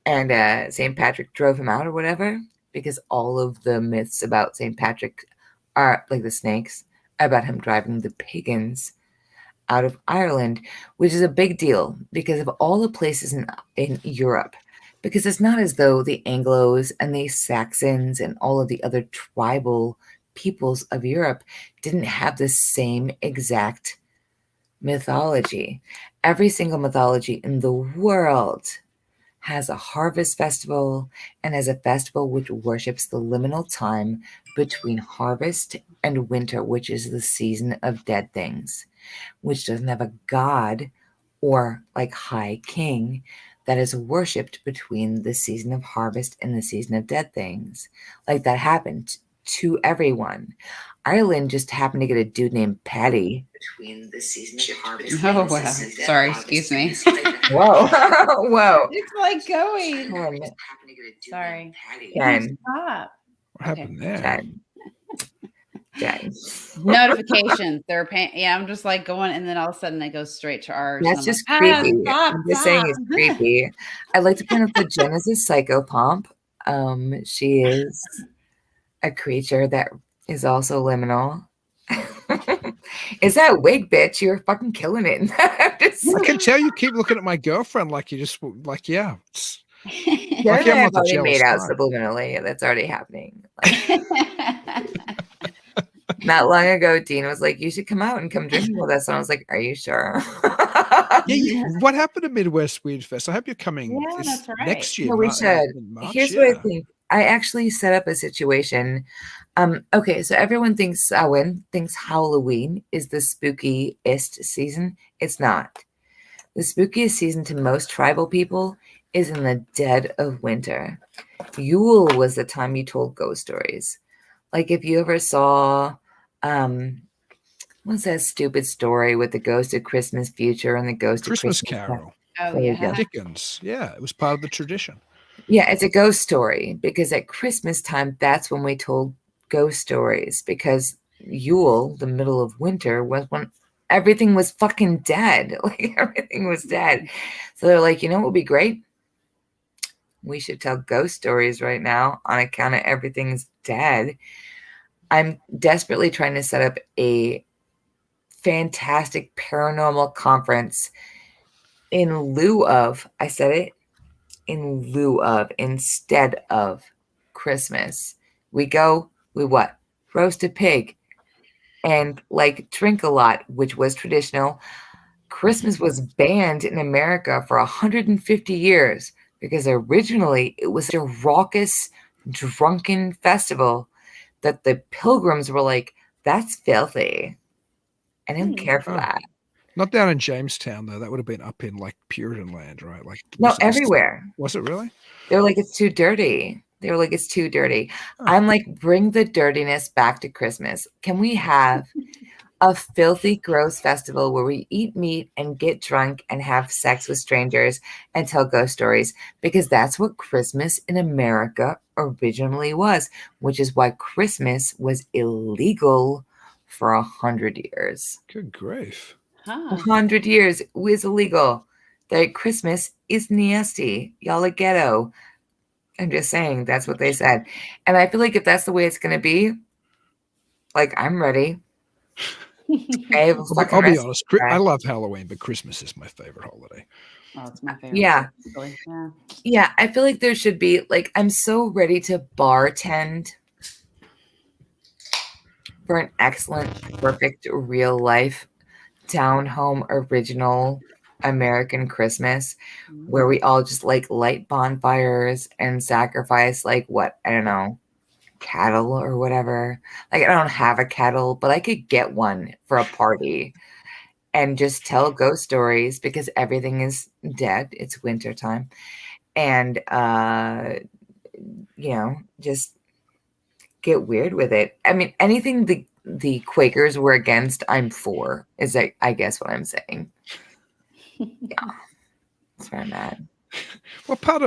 And St. Patrick drove him out or whatever, because all of the myths about St. Patrick are like the snakes, about him driving the pagans out of Ireland, which is a big deal because of all the places in Europe. Because it's not as though the Anglos and the Saxons and all of the other tribal peoples of Europe didn't have the same exact mythology. Every single mythology in the world has a harvest festival and has a festival which worships the liminal time between harvest and winter, which is the season of dead things, which doesn't have a god or like high king that is worshipped between the season of harvest and the season of dead things. Like that happened to everyone. Ireland just happened to get a dude named Paddy between the season of harvest. Oh, wow. Sorry, excuse me. Whoa. Whoa. It's like going. Sorry. Jen. Stop. What happened there? Jen. Notifications. They're paying. Yeah, I'm just like going, and then all of a sudden it goes straight to ours. That's just creepy. I'm just saying it's creepy. I'd like to point out that Jen is a psychopomp. She is a creature that is also liminal. Is that wig, bitch? You're fucking killing it. I can tell you keep looking at my girlfriend like you just like, yeah. Like I've already made out subliminally. That's already happening. Not long ago, Dean was like, you should come out and come drinking with us. And I was like, are you sure? What happened to Midwest Weed Fest? I hope you're coming next year. No, we should. Here's what I think. I actually set up a situation. Okay, so everyone thinks Halloween is the spookiest season. It's not. The spookiest season to most tribal people is in the dead of winter. Yule was the time you told ghost stories. Like if you ever saw, what's that stupid story with the ghost of Christmas Future and the ghost of Christmas Carol? Oh, yeah. Dickens. Yeah, it was part of the tradition. Yeah, it's a ghost story because at Christmas time, that's when we told ghost stories, because Yule, the middle of winter, was when everything was fucking dead. Like everything was dead. So they're like, you know what would be great? We should tell ghost stories right now on account of everything's dead. I'm desperately trying to set up a fantastic paranormal conference in lieu of, I said it, in lieu of, instead of Christmas. We what? Roast a pig and like drink a lot, which was traditional. Christmas was banned in America for 150 years because originally it was a raucous, drunken festival that the pilgrims were like, that's filthy. I didn't care for that. Not down in Jamestown, though. That would have been up in like Puritan land, right? Like no, everywhere. Was it really? They were like, it's too dirty. They were like, it's too dirty. Huh. I'm like, bring the dirtiness back to Christmas. Can we have a filthy, gross festival where we eat meat and get drunk and have sex with strangers and tell ghost stories? Because that's what Christmas in America originally was, which is why Christmas was illegal for 100 years. Good grief. Huh. 100 years was illegal. That Christmas is nasty. Y'all are ghetto. I'm just saying that's what they said. And I feel like if that's the way it's going to be, like, I'm ready. I have a fucking I'll be recipe honest. for I it. love Halloween, but Christmas is my favorite holiday. Oh, it's my favorite. Yeah. Really. Yeah. Yeah, I feel like there should be, like, I'm so ready to bartend for an excellent, perfect, real life, down home, original American Christmas where we all just like light bonfires and sacrifice, like, what? I don't know, cattle or whatever. Like, I don't have a cattle, but I could get one for a party and just tell ghost stories because everything is dead. It's winter time. And, just get weird with it. I mean, anything the Quakers were against, I'm for, is I guess what I'm saying. Yeah. That's where I'm at. What part?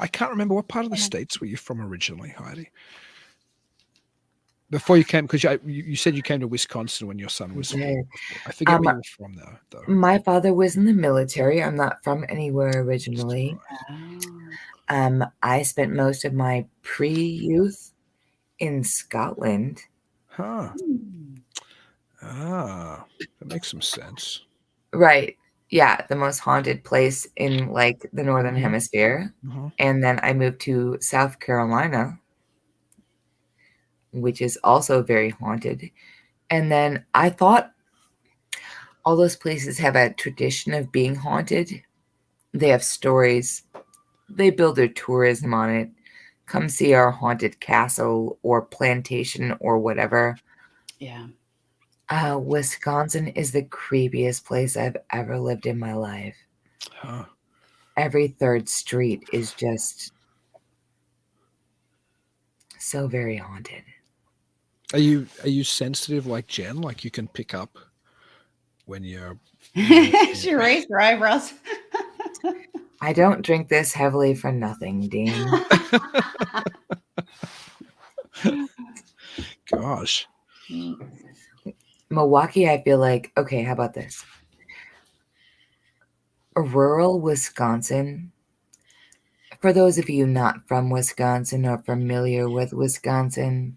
I can't remember. What part of the States were you from originally, Heidi? Before you came, because you said you came to Wisconsin when your son was Yeah. born. I forget where you were from, though. My father was in the military. I'm not from anywhere originally. Oh. I spent most of my pre-youth in Scotland. Huh. Ah, that makes some sense. Right. Yeah, the most haunted place in, like, the Northern Hemisphere. Mhm. And then I moved to South Carolina, which is also very haunted. And then I thought all those places have a tradition of being haunted. They have stories. They build their tourism on it. Come see our haunted castle or plantation or whatever. Yeah. Wisconsin is the creepiest place I've ever lived in my life. Huh. Every third street is just so very haunted. Are you sensitive like Jen? Like you can pick up when you're She raised her eyebrows. I don't drink this heavily for nothing, Dean. Gosh. Milwaukee, I feel like, okay, how about this? Rural Wisconsin, for those of you not from Wisconsin or familiar with Wisconsin,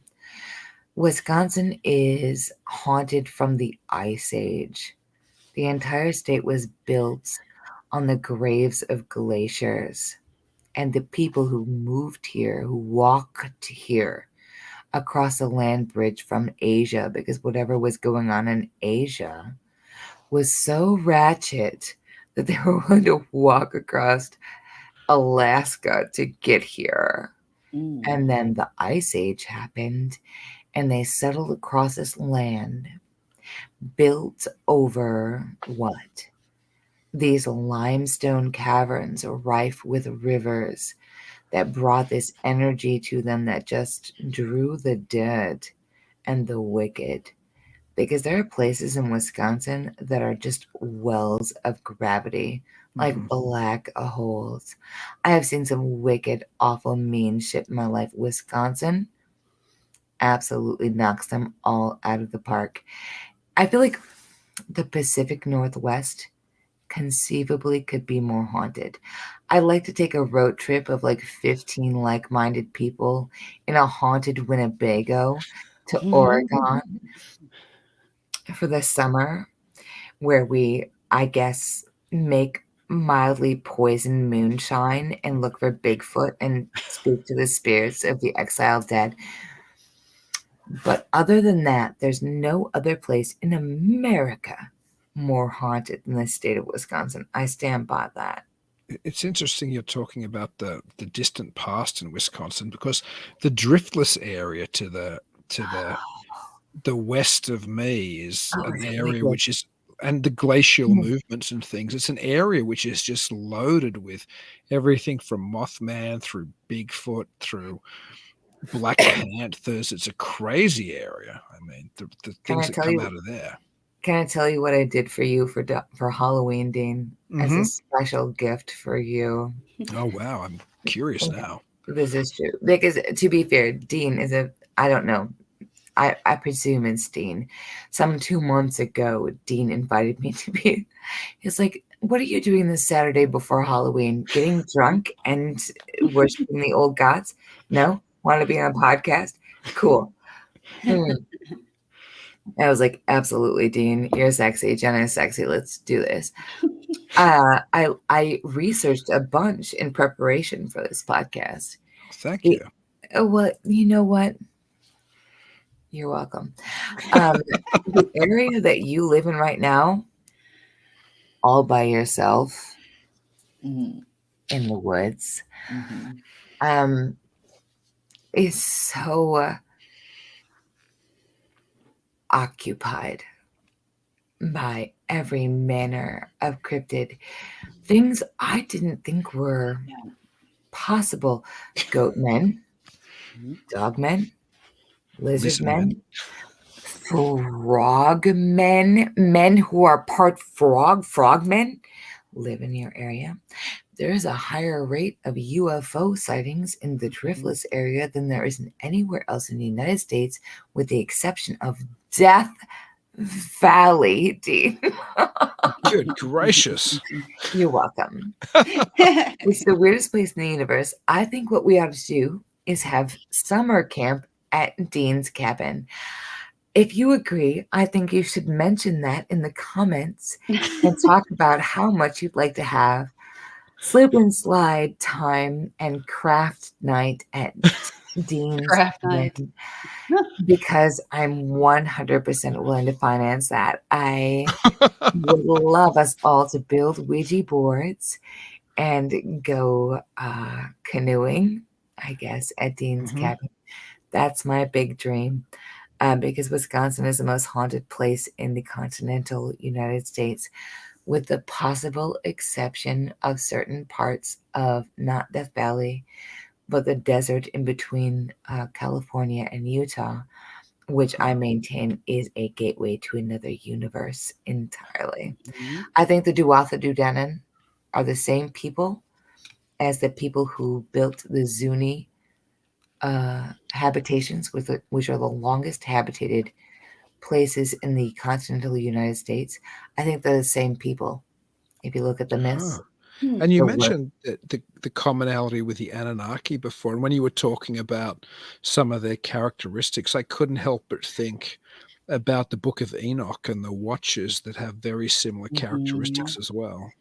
Wisconsin is haunted from the Ice Age. The entire state was built on the graves of glaciers, and the people who moved here, who walked here across the land bridge from Asia, because whatever was going on in Asia was so ratchet that they were willing to walk across Alaska to get here. And then the Ice Age happened, and they settled across this land built over what? These limestone caverns rife with rivers that brought this energy to them that just drew the dead and the wicked. Because there are places in Wisconsin that are just wells of gravity, like black holes. I have seen some wicked, awful, mean shit in my life. Wisconsin absolutely knocks them all out of the park. I feel like the Pacific Northwest conceivably could be more haunted. I'd like to take a road trip of like 15 like-minded people in a haunted Winnebago to Oregon for the summer, where we, I guess, make mildly poisoned moonshine and look for Bigfoot and speak to the spirits of the exiled dead. But other than that, there's no other place in America more haunted than the state of Wisconsin. I stand by that. It's interesting you're talking about the distant past in Wisconsin, because the driftless area to the west of me is an area which is and the glacial movements and things. It's an area which is just loaded with everything from Mothman through Bigfoot through Black Panthers. It's a crazy area. I mean, the Can I things that tell come you? out of there. Can I tell you what I did for you for Halloween, Dean, as a special gift for you? Oh wow, I'm curious now. This is true. Because to be fair, Dean is I don't know. I presume it's Dean. Some 2 months ago, Dean invited me to be. He's like, "What are you doing this Saturday before Halloween? Getting drunk and worshiping the old gods? No, want to be on a podcast? Cool." I was like, "Absolutely, Dean. You're sexy. Jenna is sexy. Let's do this." I researched a bunch in preparation for this podcast. Thank you. Well, you know what? You're welcome. The area that you live in right now, all by yourself in the woods, is so occupied by every manner of cryptid things I didn't think were possible. Goat men, dog men, lizard men, frog men, men who are part frog men live in your area. There is a higher rate of UFO sightings in the Driftless area than there is in anywhere else in the United States, with the exception of Death Valley, Dean. Good gracious. You're welcome. It's the weirdest place in the universe. I think what we ought to do is have summer camp at Dean's cabin. If you agree, I think you should mention that in the comments and talk about how much you'd like to have slip and slide time and craft night at Dean's Craft night. cabin, because I'm 100% willing to finance that. I would love us all to build Ouija boards and go canoeing, I guess, at Dean's cabin. That's my big dream, because Wisconsin is the most haunted place in the continental United States, with the possible exception of certain parts of not Death Valley, but the desert in between California and Utah, which I maintain is a gateway to another universe entirely. I think the Duatha Dudanan are the same people as the people who built the Zuni habitations, which are the longest habitated places in the continental United States. I think they're the same people. If you look at the myths. And you mentioned the commonality with the Anunnaki before, and when you were talking about some of their characteristics, I couldn't help but think about the Book of Enoch and the Watchers that have very similar characteristics as well.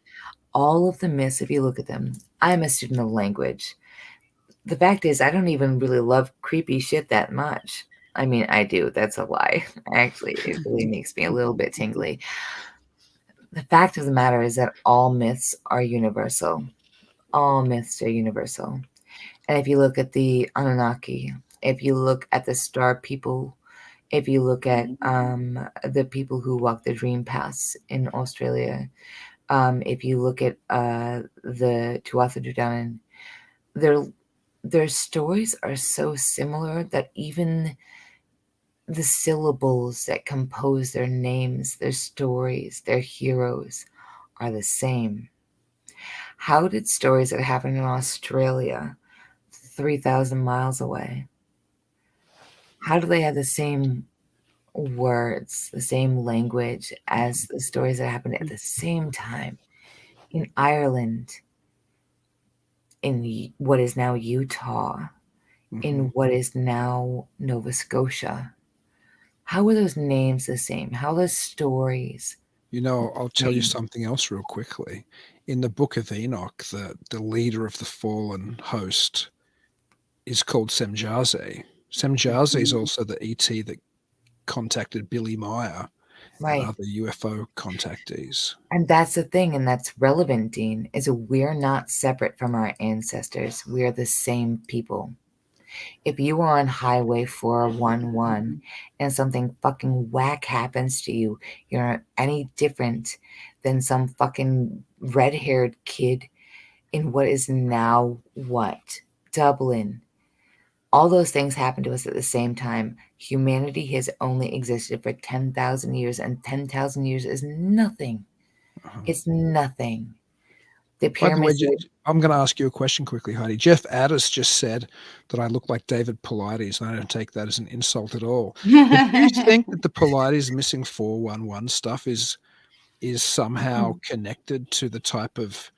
All of the myths, if you look at them, I'm a student of language. The fact is, I don't even really love creepy shit that much. I mean, I do. That's a lie. Actually, it really makes me a little bit tingly. The fact of the matter is that all myths are universal. All myths are universal. And if you look at the Anunnaki, if you look at the star people, if you look at the people who walk the dream paths in Australia, if you look at the Tuatha De Danann, their stories are so similar that even the syllables that compose their names, their stories, their heroes are the same. How did stories that happen in Australia, 3,000 miles away, how do they have the same words, the same language as the stories that happened at the same time in Ireland, in what is now Utah, in what is now Nova Scotia? How are those names the same? How are those stories? You know, I'll tell you something else real quickly. In the Book of Enoch, the leader of the fallen host is called Semjaze. Semjaze is also the ET that contacted Billy Meyer and other UFO contactees. And that's the thing, and that's relevant, Dean, is we're not separate from our ancestors. We are the same people. If you are on Highway 411 and something fucking whack happens to you, you're not any different than some fucking red-haired kid in what is now what? Dublin. All those things happen to us at the same time. Humanity has only existed for 10,000 years, and 10,000 years is nothing. It's nothing. The By the way, pyramids. I'm going to ask you a question quickly, Heidi. Jeff Addis just said that I look like David Paulides, and I don't take that as an insult at all. But do you think that the Paulides missing 411 stuff is somehow connected to the type of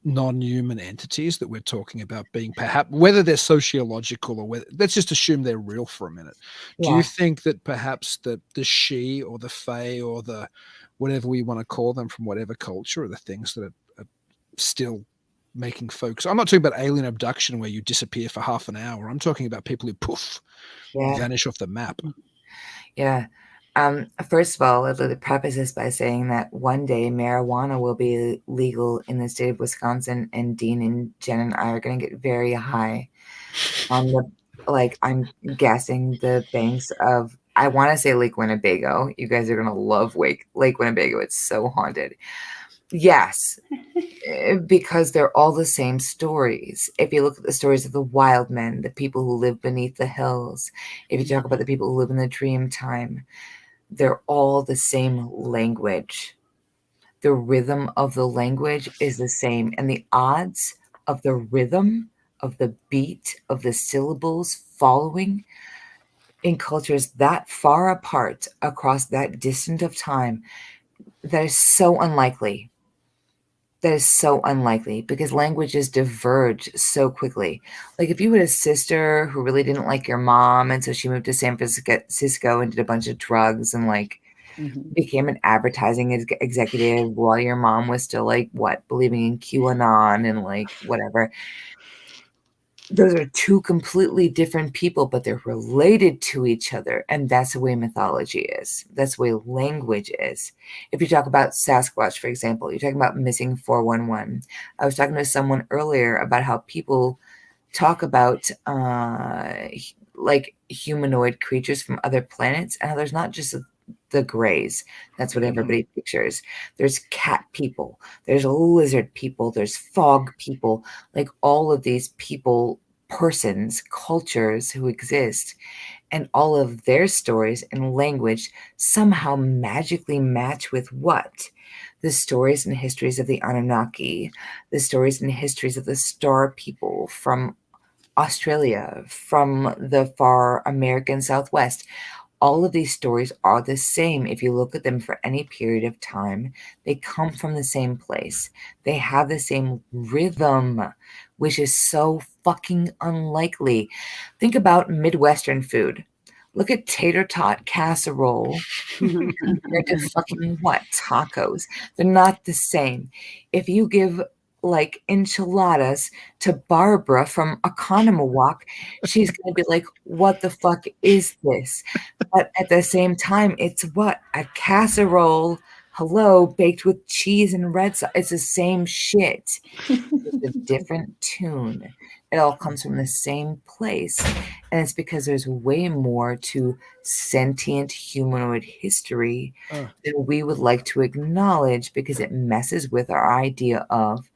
non-human entities that we're talking about being, perhaps whether they're sociological or whether, let's just assume they're real for a minute. Do you think that perhaps the she or the fae or the whatever we want to call them from whatever culture are the things that are still making folks, I'm not talking about alien abduction where you disappear for half an hour, I'm talking about people who poof vanish off the map? First of all, I'd like to preface this by saying that one day marijuana will be legal in the state of Wisconsin, and Dean and Jen and I are going to get very high on the, like, I'm guessing the banks of, I want to say Lake Winnebago. You guys are going to love Lake Winnebago. It's so haunted. Yes, because they're all the same stories. If you look at the stories of the wild men, the people who live beneath the hills, if you talk about the people who live in the dream time, they're all the same language. The rhythm of the language is the same. And the odds of the rhythm, of the beat, of the syllables following in cultures that far apart across that distant of time, that is so unlikely. That is so unlikely because languages diverge so quickly. Like if you had a sister who really didn't like your mom, and so she moved to San Francisco and did a bunch of drugs and like became an advertising executive while your mom was still like believing in QAnon and like whatever. Those are two completely different people, but they're related to each other. And that's the way mythology is. That's the way language is. If you talk about Sasquatch, for example, you're talking about missing 411. I was talking to someone earlier about how people talk about like humanoid creatures from other planets, and how there's not just the grays. That's what everybody pictures. There's cat people, there's lizard people, there's fog people, like all of these people, persons, cultures who exist, and all of their stories and language somehow magically match with what? The stories and histories of the Anunnaki, the stories and histories of the star people from Australia, from the far American Southwest. All of these stories are the same. If you look at them for any period of time, they come from the same place. They have the same rhythm, which is so fucking unlikely. Think about Midwestern food. Look at tater tot casserole compared to fucking what? Tacos. They're not the same. If you give like enchiladas to Barbara from Oconomowoc, she's going to be like, what the fuck is this? But at the same time, it's what? A casserole, hello, baked with cheese and red sauce. It's the same shit. It's a different tune. It all comes from the same place. And it's because there's way more to sentient humanoid history than we would like to acknowledge, because it messes with our idea of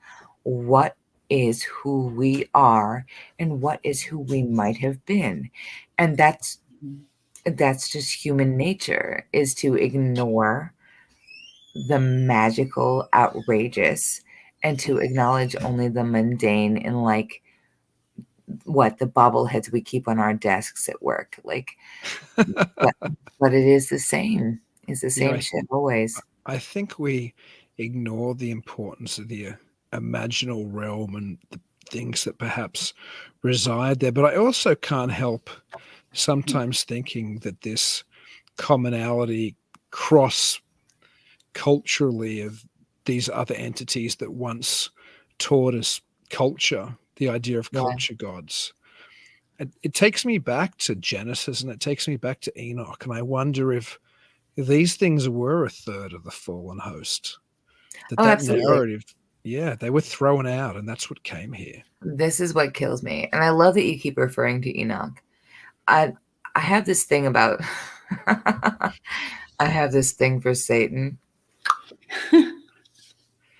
what is who we are and what is who we might have been. And that's just human nature, is to ignore the magical, outrageous, and to acknowledge only the mundane and like what the bobbleheads we keep on our desks at work. Like, but it is the same. It's the same shit always. I think we ignore the importance of the imaginal realm and the things that perhaps reside there. But I also can't help sometimes thinking that this commonality cross culturally of these other entities that once taught us culture, the idea of culture gods. It takes me back to Genesis, and it takes me back to Enoch. And I wonder if these things were a third of the fallen host. That Absolutely. narrative Yeah, they were thrown out, and that's what came here. This is what kills me. And I love that you keep referring to Enoch. I have this thing about I have this thing for Satan.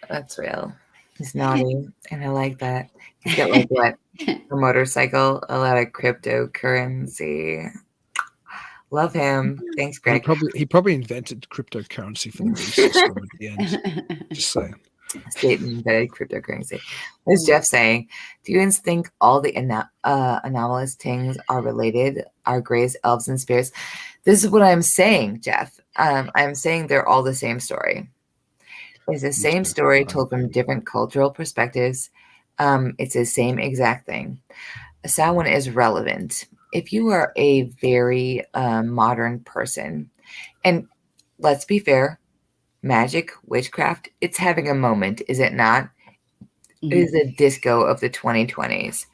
That's real. He's naughty, and I like that. He's got like what? A motorcycle, a lot of cryptocurrency. Love him. Thanks, He Greg. probably invented cryptocurrency for the beast system at the end. Just saying. Satan invented cryptocurrency. What is Jeff saying? Do you guys think all the anomalous things are related? Are grays, elves, and spirits? This is what I'm saying, Jeff. I'm saying they're all the same story. It's the same story told from different cultural perspectives. It's the same exact thing. Samhain is relevant. If you are a very modern person, and let's be fair, magic, witchcraft, it's having a moment, is it not? It is a disco of the 2020s.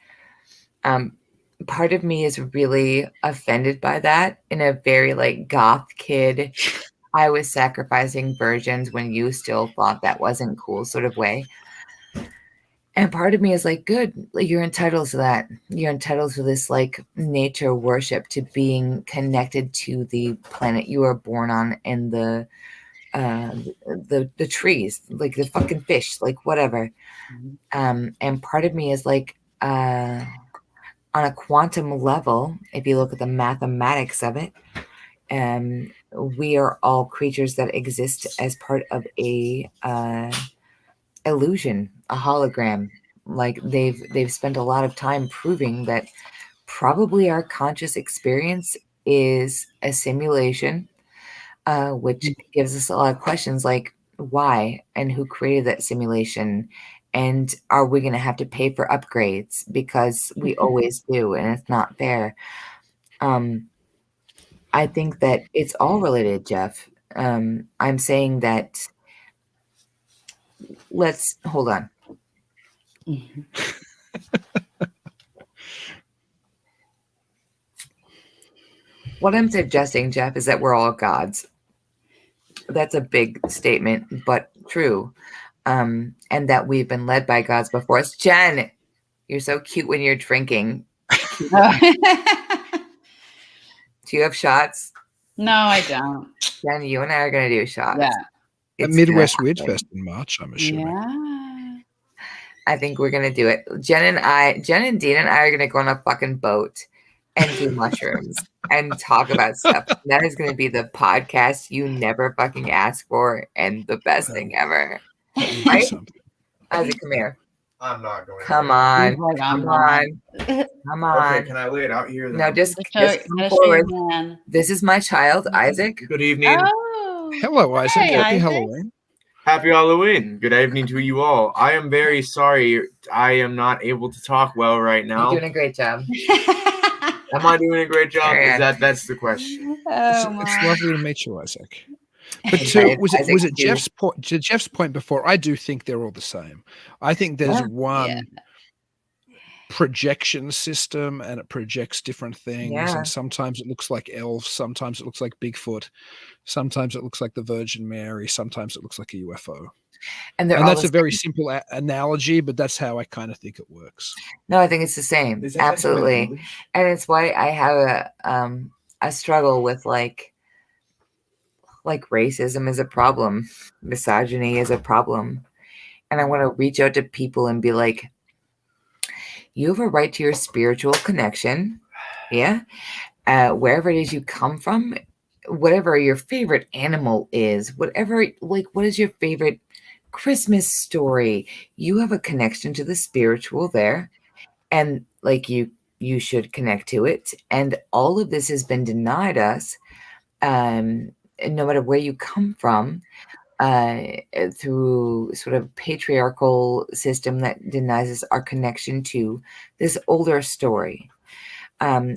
Part of me is really offended by that in a very like goth kid. I was sacrificing virgins when you still thought that wasn't cool sort of way. And part of me is like, good, you're entitled to that. You're entitled to this like nature worship, to being connected to the planet you were born on and the trees, like the fucking fish, like whatever. And part of me is like, on a quantum level, if you look at the mathematics of it, we are all creatures that exist as part of a illusion, a hologram. Like they've spent a lot of time proving that probably our conscious experience is a simulation, which gives us a lot of questions like why and who created that simulation, and are we going to have to pay for upgrades because we always do and it's not fair. I think that it's all related, Jeff. I'm saying that let's hold on. What I'm suggesting, Jeff, is that we're all gods. That's a big statement, but true. And that we've been led by gods before us. Jen, you're so cute when you're drinking. Do you have shots? No, I don't. Jen, you and I are going to do shots. Yeah. At Midwest Witch Fest in March, I'm assuming. Yeah. I think we're going to do it. Jen and Dean and I are going to go on a fucking boat and do mushrooms and talk about stuff. That is going to be the podcast you never fucking ask for and the best thing ever. Right? Isaac, come here. I'm not going. Come on. Like, Come on. Come on. Okay, can I lay it out here? Then? No, just Show come forward. your man. This is my child, Isaac. Good evening. Oh. Hello, Isaac. Hey, Happy Isaac. Halloween. Happy Halloween. Good evening to you all. I am very sorry I am not able to talk well right now. You're doing a great job. Am I doing a great job? Yeah. That's the question. It's lovely to meet you, Isaac. But Isaac, was it too. Jeff's point? To Jeff's point before, I do think they're all the same. I think there's one projection system, and it projects different things. Yeah. And sometimes it looks like elves, sometimes it looks like Bigfoot, sometimes it looks like the Virgin Mary, sometimes it looks like a UFO. And that's a very simple analogy, but that's how I kind of think it works. No, I think it's the same. Absolutely. And it's why I have a struggle with like racism is a problem. Misogyny is a problem. And I want to reach out to people and be like, you have a right to your spiritual connection. Yeah. Wherever it is you come from, whatever your favorite animal is, whatever, like, what is your favorite Christmas story? You have a connection to the spiritual there. And like you should connect to it. And all of this has been denied us. No matter where you come from, through sort of patriarchal system that denies us our connection to this older story,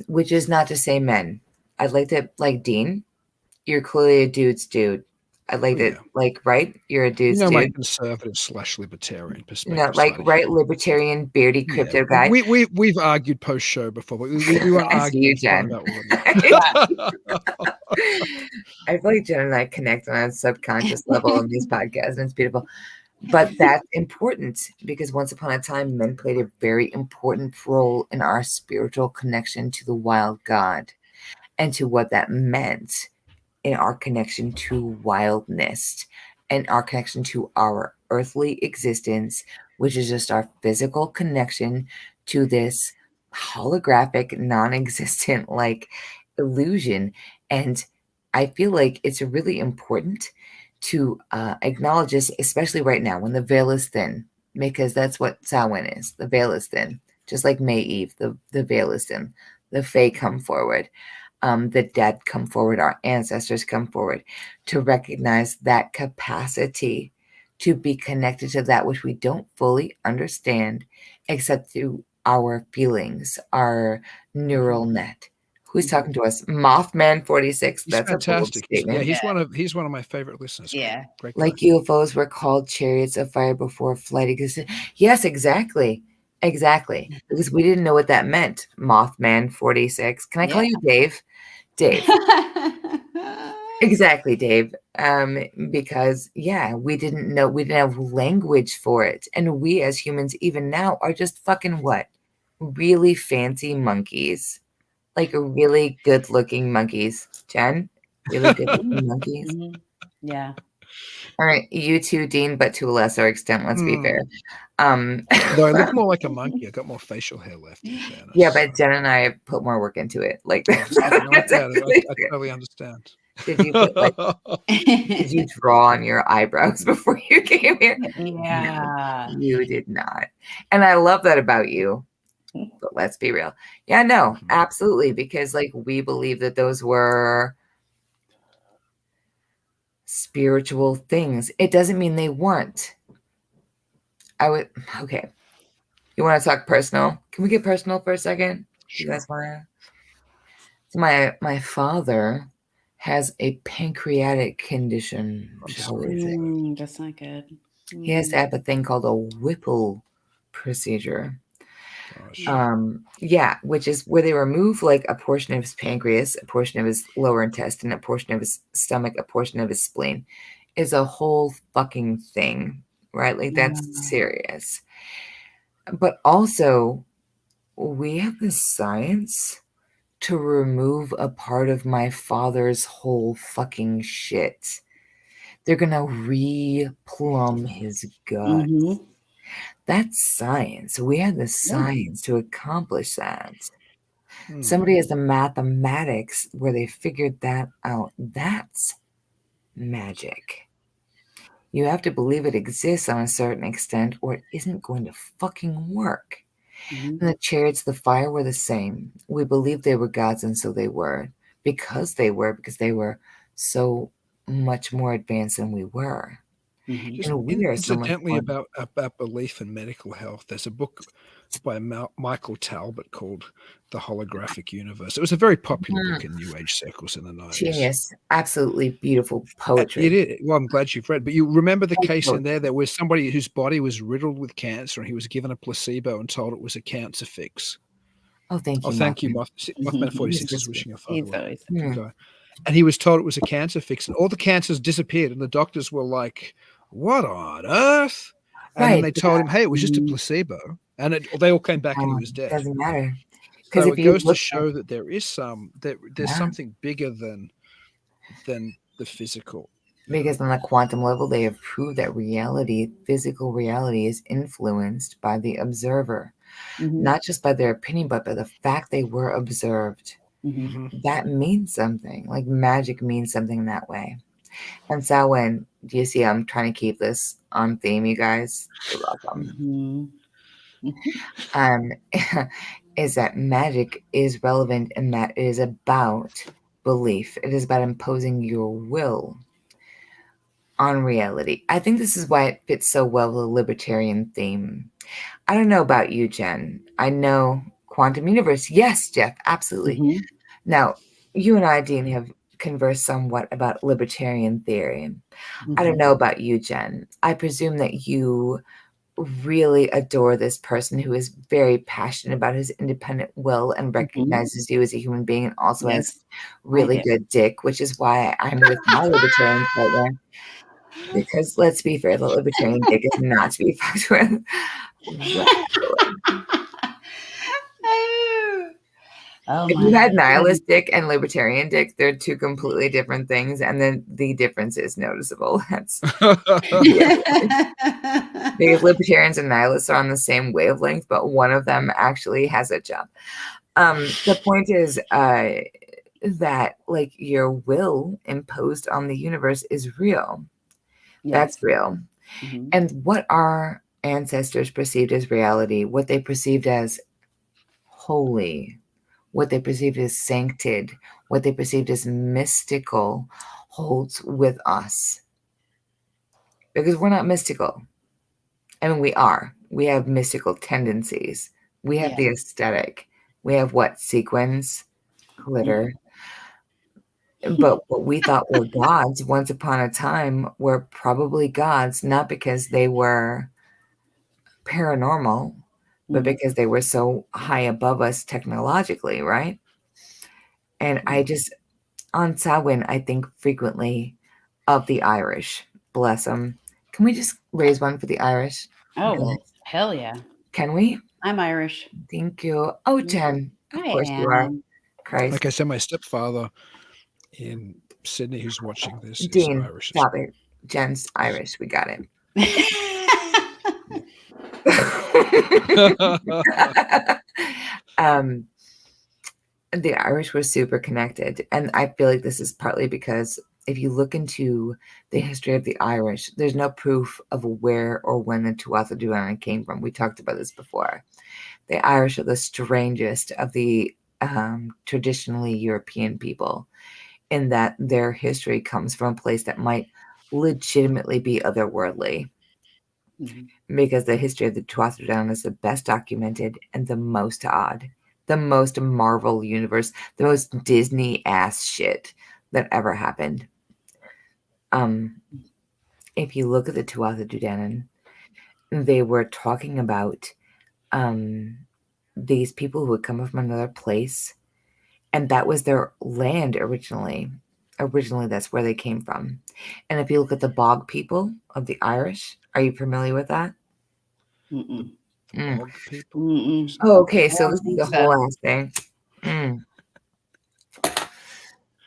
which is not to say men. I'd like to, like Dean, you're clearly a dude's dude. I'd like to, like, right? You're a dude's dude. My conservative / libertarian perspective. No, like, right, libertarian, beardy crypto guy. We've argued post show before, but we won't argue. You, Jen. About I feel like Jen and I connect on a subconscious level in these podcasts, and it's beautiful. But that's important because once upon a time, men played a very important role in our spiritual connection to the wild God and to what that meant in our connection to wildness and our connection to our earthly existence, which is just our physical connection to this holographic, non-existent like illusion. And I feel like it's really important to acknowledge this, especially right now when the veil is thin, because that's what Samhain is. The veil is thin, just like May Eve. The veil is thin. The Fae come forward. The dead come forward. Our ancestors come forward to recognize that capacity to be connected to that which we don't fully understand, except through our feelings, our neural net. Who's talking to us? Mothman 46. He's That's a bold fantastic. Yeah, statement. he's one of my favorite listeners. Yeah. Great Like guy. UFOs were called chariots of fire before flight existed. Yes, exactly. Exactly. Because we didn't know what that meant. Mothman 46. Can I call Yeah. you Dave? Dave. Exactly, Dave. Because we didn't know, we didn't have language for it. And we as humans, even now, are just fucking what? Really fancy monkeys. Like really good looking monkeys. Jen? Really good looking monkeys. Mhm. Yeah. All right, you too, Dean, but to a lesser extent, let's be fair. Though I look more like a monkey. I got more facial hair left, in fairness. Yeah, but Jen and I have put more work into it. Like I totally understand. Did you put did you draw on your eyebrows before you came here? Yeah. No, you did not. And I love that about you. But let's be real. Yeah, no, absolutely. Because like we believe that those were spiritual things. It doesn't mean they weren't. Okay. You want to talk personal? Can we get personal for a second? Sure. You guys want to? So my father has a pancreatic condition. Shall we say? That's not good. He has to have a thing called a Whipple procedure. Gosh. Which is where they remove like a portion of his pancreas, a portion of his lower intestine, a portion of his stomach, a portion of his spleen. Is a whole fucking thing, right? Like that's serious. But also, we have the science to remove a part of my father's whole fucking shit. They're gonna re-plumb his gut. That's science. We have the science to accomplish that. Somebody has the mathematics where they figured that out. That's magic. You have to believe it exists on a certain extent or it isn't going to fucking work. And the chariots, the fire were the same. We believed they were gods, and so they were. Because they were so much more advanced than we were. Just And we are so much incidentally more. about belief in medical health. There's a book by Michael Talbot called The Holographic Universe. It was a very popular book in New Age circles in the 90s. Genius. Absolutely beautiful poetry. It is. Well, I'm glad you've read. But you remember the case in there was somebody whose body was riddled with cancer and he was given a placebo and told it was a cancer fix. Oh, thank you. Oh, thank you. Mothman 46 is wishing a father well. He's And he was told it was a cancer fix, and all the cancers disappeared. And the doctors were like, "What on earth?" And then they told him, "Hey, it was just a placebo," and they all came back, and he was dead. Doesn't matter. So it goes to show that there is there's something bigger than the physical. Because on the quantum level, they have proved that physical reality, is influenced by the observer, not just by their opinion, but by the fact they were observed. That means something. Like magic means something that way. And Samhain, do you see I'm trying to keep this on theme, you guys? You're welcome. Is that magic is relevant in that it is about belief. It is about imposing your will on reality. I think this is why it fits so well with the libertarian theme. I don't know about you, Jen. I know quantum universe. Yes, Jeff, absolutely. Now, you and I, Dean, have conversed somewhat about libertarian theory. I don't know about you, Jen. I presume that you really adore this person who is very passionate about his independent will and recognizes you as a human being and also has really good dick, which is why I'm with my libertarian partner. Because let's be fair, the libertarian dick is not to be fucked with. Oh If my you had God. nihilist dick and libertarian dick, they're two completely different things, and then the difference is noticeable. That's because libertarians and nihilists are on the same wavelength, but one of them actually has a job. The point is that like your will imposed on the universe is real. That's real. Mhm. And what our ancestors perceived as reality, what they perceived as holy, what they perceived as sanctity, what they perceived as mystical, holds with us. Because we're not mystical. I mean, we are. We have mystical tendencies. We have the aesthetic. We have what? Sequins, glitter. But what we thought were gods once upon a time were probably gods, not because they were paranormal, but because they were so high above us technologically, right? And I just, on Samhain, I think frequently of the Irish. Bless them. Can we just raise one for the Irish? Oh, Guys? hell yeah. Can we? I'm Irish. Thank you. Oh, Jen. Of I course you are. am. Christ. Like I said, my stepfather in Sydney, who's watching this, is Dean, Irish. stop it. Jen's Irish. We got it. The Irish were super connected. And I feel like this is partly because if you look into the history of the Irish, there's no proof of where or when the Tuatha De Danann came from. We talked about this before. The Irish are the strangest of the traditionally European people in that their history comes from a place that might legitimately be otherworldly. Because the history of the Tuatha De Danann is the best documented and the most odd, the most Marvel universe, the most Disney ass shit that ever happened. If you look at the Tuatha De Danann, they were talking about these people who had come from another place, and that was their land originally. Originally, that's where they came from. And if you look at the bog people of the Irish, are you familiar with that? Bog people. Oh, okay. So don't this is think the so. whole ass thing.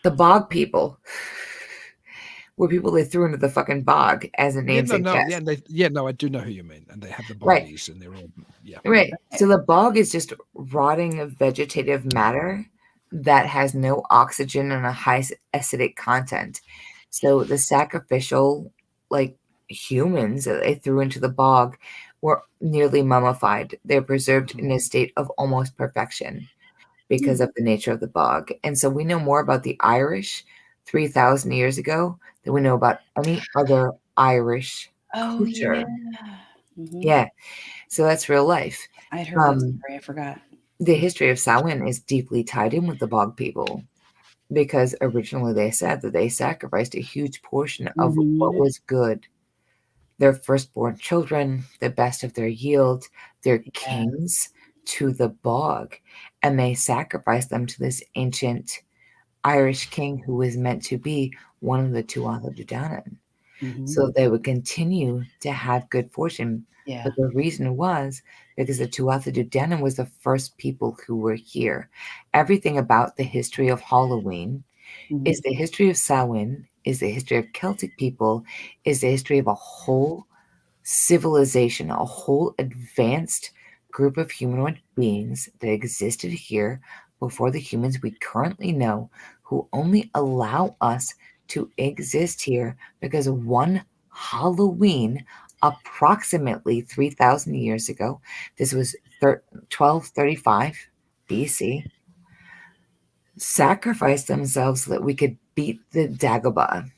The bog people were people they threw into the fucking bog as a name suggests. No, I do know who you mean, and they have the Right. bodies, and they're all Right. So the bog is just rotting vegetative matter that has no oxygen and a high acidic content. So the sacrificial, like humans that they threw into the bog, were nearly mummified. They're preserved in a state of almost perfection because of the nature of the bog. And so we know more about the Irish 3,000 years ago than we know about any other Irish culture. Yeah. So that's real life. I'd heard that story. I forgot. The history of Samhain is deeply tied in with the bog people because originally they said that they sacrificed a huge portion of what was good. Their firstborn children, the best of their yield, their kings to the bog. And they sacrificed them to this ancient Irish king who was meant to be one of the Tuatha De Danann. So they would continue to have good fortune. But the reason was because the Tuatha De Danann was the first people who were here. Everything about the history of Halloween is the history of Samhain, is the history of Celtic people, is the history of a whole civilization, a whole advanced group of humanoid beings that existed here before the humans we currently know, who only allow us to exist here because one Halloween, approximately 3,000 years ago, this was 1235 BC, sacrificed themselves so that we could beat the Dagobah,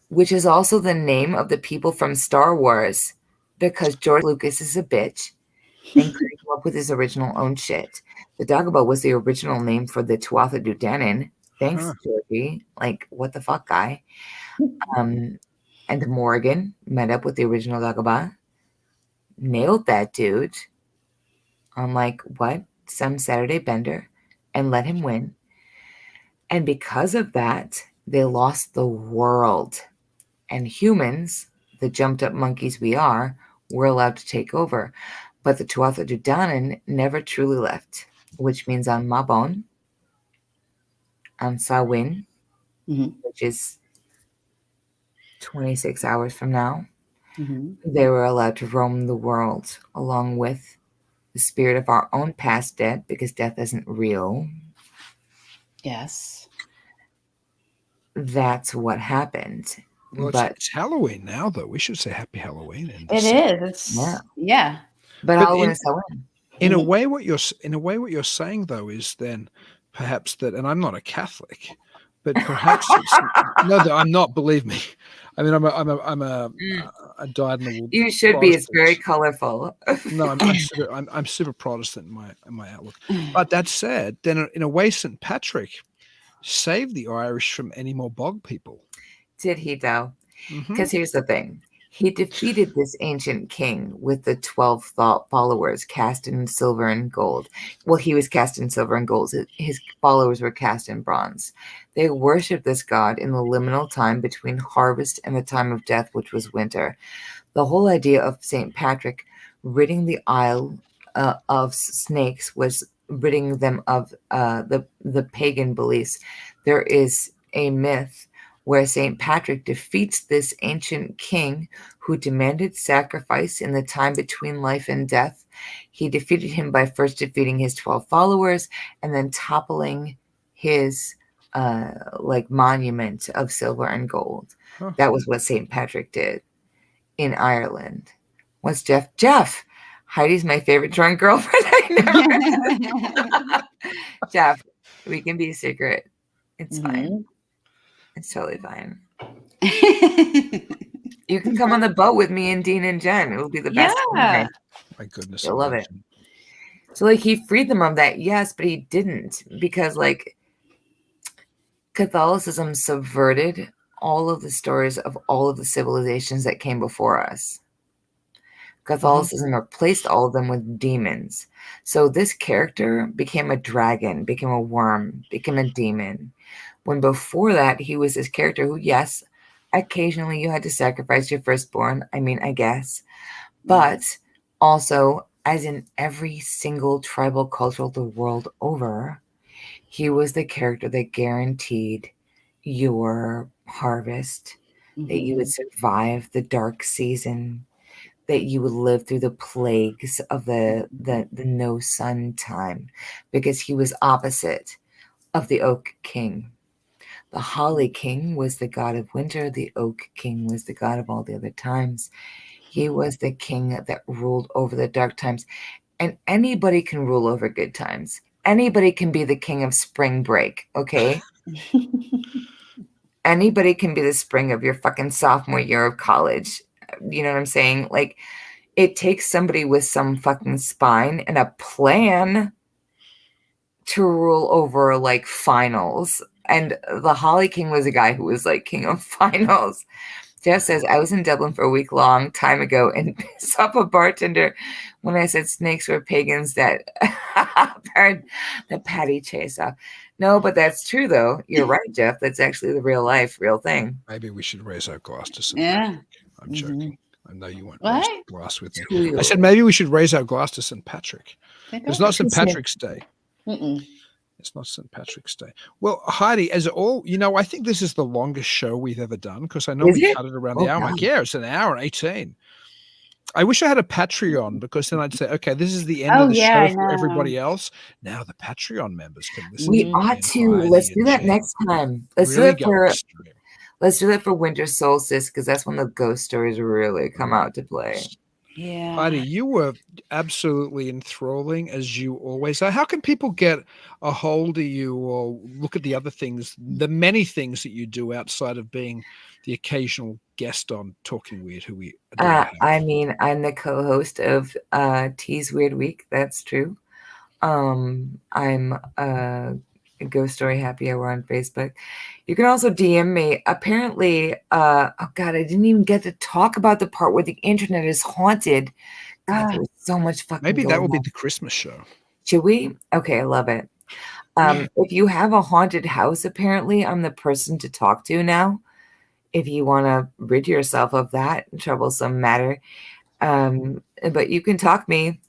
which is also the name of the people from Star Wars, because George Lucas is a bitch and couldn't come up with his original own shit. The Dagobah was the original name for the Tuatha De Danann. Thanks, Georgie. Like, what the fuck, guy? And Morgan met up with the original Dagobah, nailed that dude on like what? Some Saturday bender, and let him win. And because of that, they lost the world. and humans, the jumped up monkeys we are, were allowed to take over. But the Tuatha De Danann never truly left, which means on Mabon, on Samhain, which is 26 hours from now, they were allowed to roam the world along with the spirit of our own past death, because death isn't real. Yes. That's what happened. Well, but it's Halloween now, though. We should say Happy Halloween. It is. It's yeah. But Halloween is Halloween. In a way, what you're saying, though, is then perhaps that, and I'm not a Catholic, but perhaps no, I'm not. Believe me. I mean, I died in the wool. You should be. It's very colorful. No, I'm super Protestant in my outlook. But that said, then in a way, St. Patrick saved the Irish from any more bog people. Did he, though? Because here's the thing. He defeated this ancient king with the 12 followers cast in silver and gold. Well, he was cast in silver and gold. His followers were cast in bronze. They worshipped this god in the liminal time between harvest and the time of death, which was winter. The whole idea of St. Patrick ridding the Isle of snakes was ridding them of the pagan beliefs. There is a myth where St. Patrick defeats this ancient king who demanded sacrifice in the time between life and death. He defeated him by first defeating his 12 followers and then toppling his monument of silver and gold. That was what St. Patrick did in Ireland. What's Jeff? Jeff! Heidi's my favorite drunk girlfriend I never Jeff, we can be secret. It's fine. It's totally fine. You can come on the boat with me and Dean and Jen. It'll be the best. Yeah. My goodness. You'll love it. So he freed them of that, yes, but he didn't, because Catholicism subverted all of the stories of all of the civilizations that came before us. Catholicism replaced all of them with demons. So this character became a dragon, became a worm, became a demon. When before that, he was this character who, yes, occasionally you had to sacrifice your firstborn. I mean, I guess. But also, as in every single tribal culture the world over, he was the character that guaranteed your harvest, that you would survive the dark season, that you would live through the plagues of the no sun time, because he was opposite of the Oak King. The Holly King was the god of winter. The Oak King was the god of all the other times. He was the king that ruled over the dark times. And anybody can rule over good times. Anybody can be the king of spring break, okay? Anybody can be the spring of your fucking sophomore year of college. You know what I'm saying? Like, it takes somebody with some fucking spine and a plan to rule over, like, finals. And the Holly King was a guy who was like king of finals. Jeff says, I was in Dublin for a week long time ago and pissed off a bartender when I said snakes were pagans that the patty chase off. No, but that's true, though. You're right, Jeff. That's actually the real life, real thing. Maybe we should raise our glass to St. Yeah. Patrick. I'm joking. I know you won't What? raise a glass with me. I said maybe we should raise our glass to St. Patrick. It's not St. Patrick's Day. It's not St. Patrick's Day. Well, Heidi, I think this is the longest show we've ever done, because I know we cut it around the hour. I'm like, yeah, it's an hour and 18. I wish I had a Patreon, because then I'd say, okay, this is the end of the show for everybody else. Now the Patreon members can listen. We ought to. Let's do that next time. Let's do that for Winter Solstice, because that's when the ghost stories really come out to play. Yeah. Heidi, you were absolutely enthralling, as you always are. How can people get a hold of you or look at the other things, the many things that you do outside of being the occasional guest on Talking Weird, who we adore? I mean, I'm the co-host of T's Weird Week. That's true. I'm Ghost Story Happy Hour on Facebook. You can also DM me. Apparently, oh God, I didn't even get to talk about the part where the internet is haunted. God, there was so much fucking. Maybe that will be the Christmas show. Should we? Okay, I love it. If you have a haunted house, apparently I'm the person to talk to now. if you want to rid yourself of that troublesome matter. But you can talk me.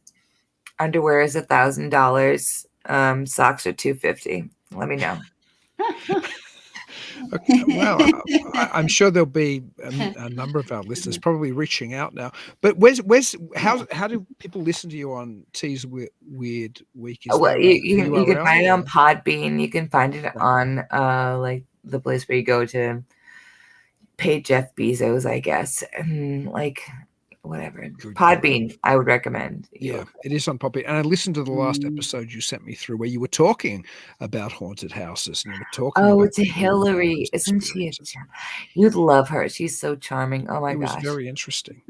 Underwear is $1,000. Socks are $250. Let me know. Okay, well, I'm sure there'll be a number of our listeners probably reaching out now. But how do people listen to you on T's Weird Week? Well, you can find it on Podbean. You can find it on like the place where you go to pay Jeff Bezos, I guess, and like whatever. Podbean, I would recommend. Yeah, it is on Podbean. And I listened to the last episode you sent me through where you were talking about haunted houses. And you were talking about to Hillary. Isn't she? You'd love her. She's so charming. Oh my gosh. It was very interesting.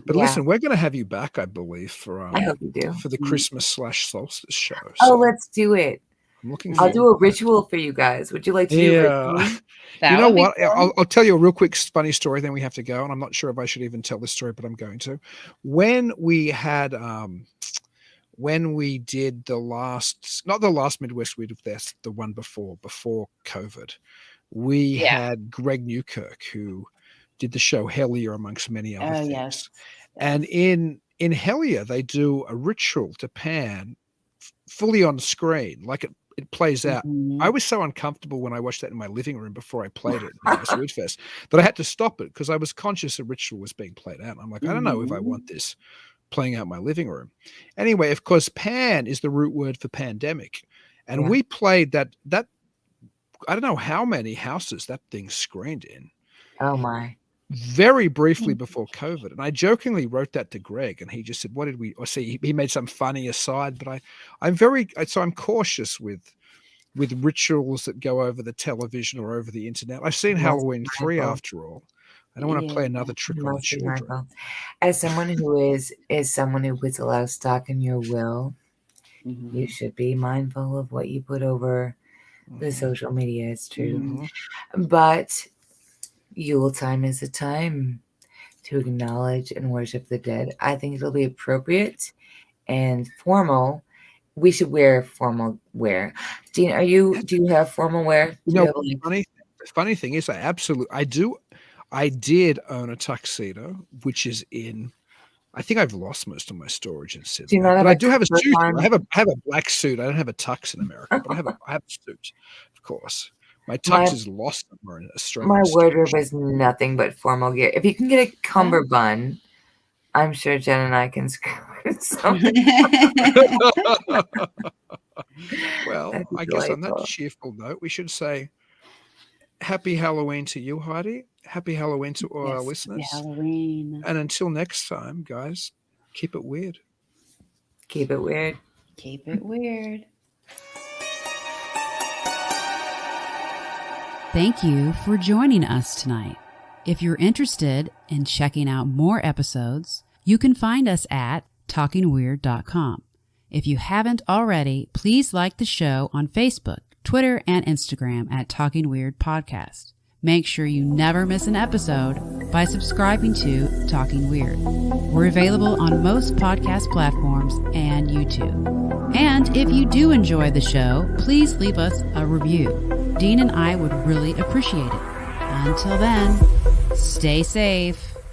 But listen, we're going to have you back, I believe, for I hope you do. For the Christmas/solstice show. So let's do it. I'm looking I'll do a ritual for you guys. Would you like to do a ritual? You know what? I'll tell you a real quick funny story, then we have to go. And I'm not sure if I should even tell this story, but I'm going to. When we had, when we did the last, not the last Midwest Weird Fest, the one before COVID, we had Greg Newkirk, who did the show Hellier, amongst many other things. Yes. And in Hellier, they do a ritual to pan fully on screen, like it plays out. I was so uncomfortable when I watched that in my living room before I played it at the Weird Fest that I had to stop it because I was conscious a ritual was being played out. I'm like, I don't know if I want this playing out in my living room. Anyway, of course, pan is the root word for pandemic. And we played that I don't know how many houses that thing screened in. Oh my. Very briefly before COVID. And I jokingly wrote that to Greg and he just said, what did we see? He made some funny aside, but I'm cautious with rituals that go over the television or over the internet. I've seen Halloween 3 after all. I don't want to play another trick on the children. As someone who is someone who puts a lot of stock in your will, you should be mindful of what you put over the social media. It's true. But Yule time is a time to acknowledge and worship the dead. I think it'll be appropriate and formal. We should wear formal wear. Dean, do you have formal wear? The funny thing is I did own a tuxedo, which is in, I think I've lost most of my storage in Sydney. But I do have a suit. I have a black suit. I don't have a tux in America, but I have a suit, of course. My tux is lost somewhere in Australia. My wardrobe is nothing but formal gear. If you can get a cummerbund, I'm sure Jen and I can screw something. Well, I guess on that cheerful note, we should say happy Halloween to you, Heidi. Happy Halloween to all our listeners. Happy Halloween. And until next time, guys, keep it weird. Keep it weird. Keep it weird. Thank you for joining us tonight. If you're interested in checking out more episodes, you can find us at talkingweird.com. If you haven't already, please like the show on Facebook, Twitter, and Instagram at Talking Weird Podcast. Make sure you never miss an episode by subscribing to Talking Weird. We're available on most podcast platforms and YouTube. And if you do enjoy the show, please leave us a review. Dean and I would really appreciate it. Until then, stay safe.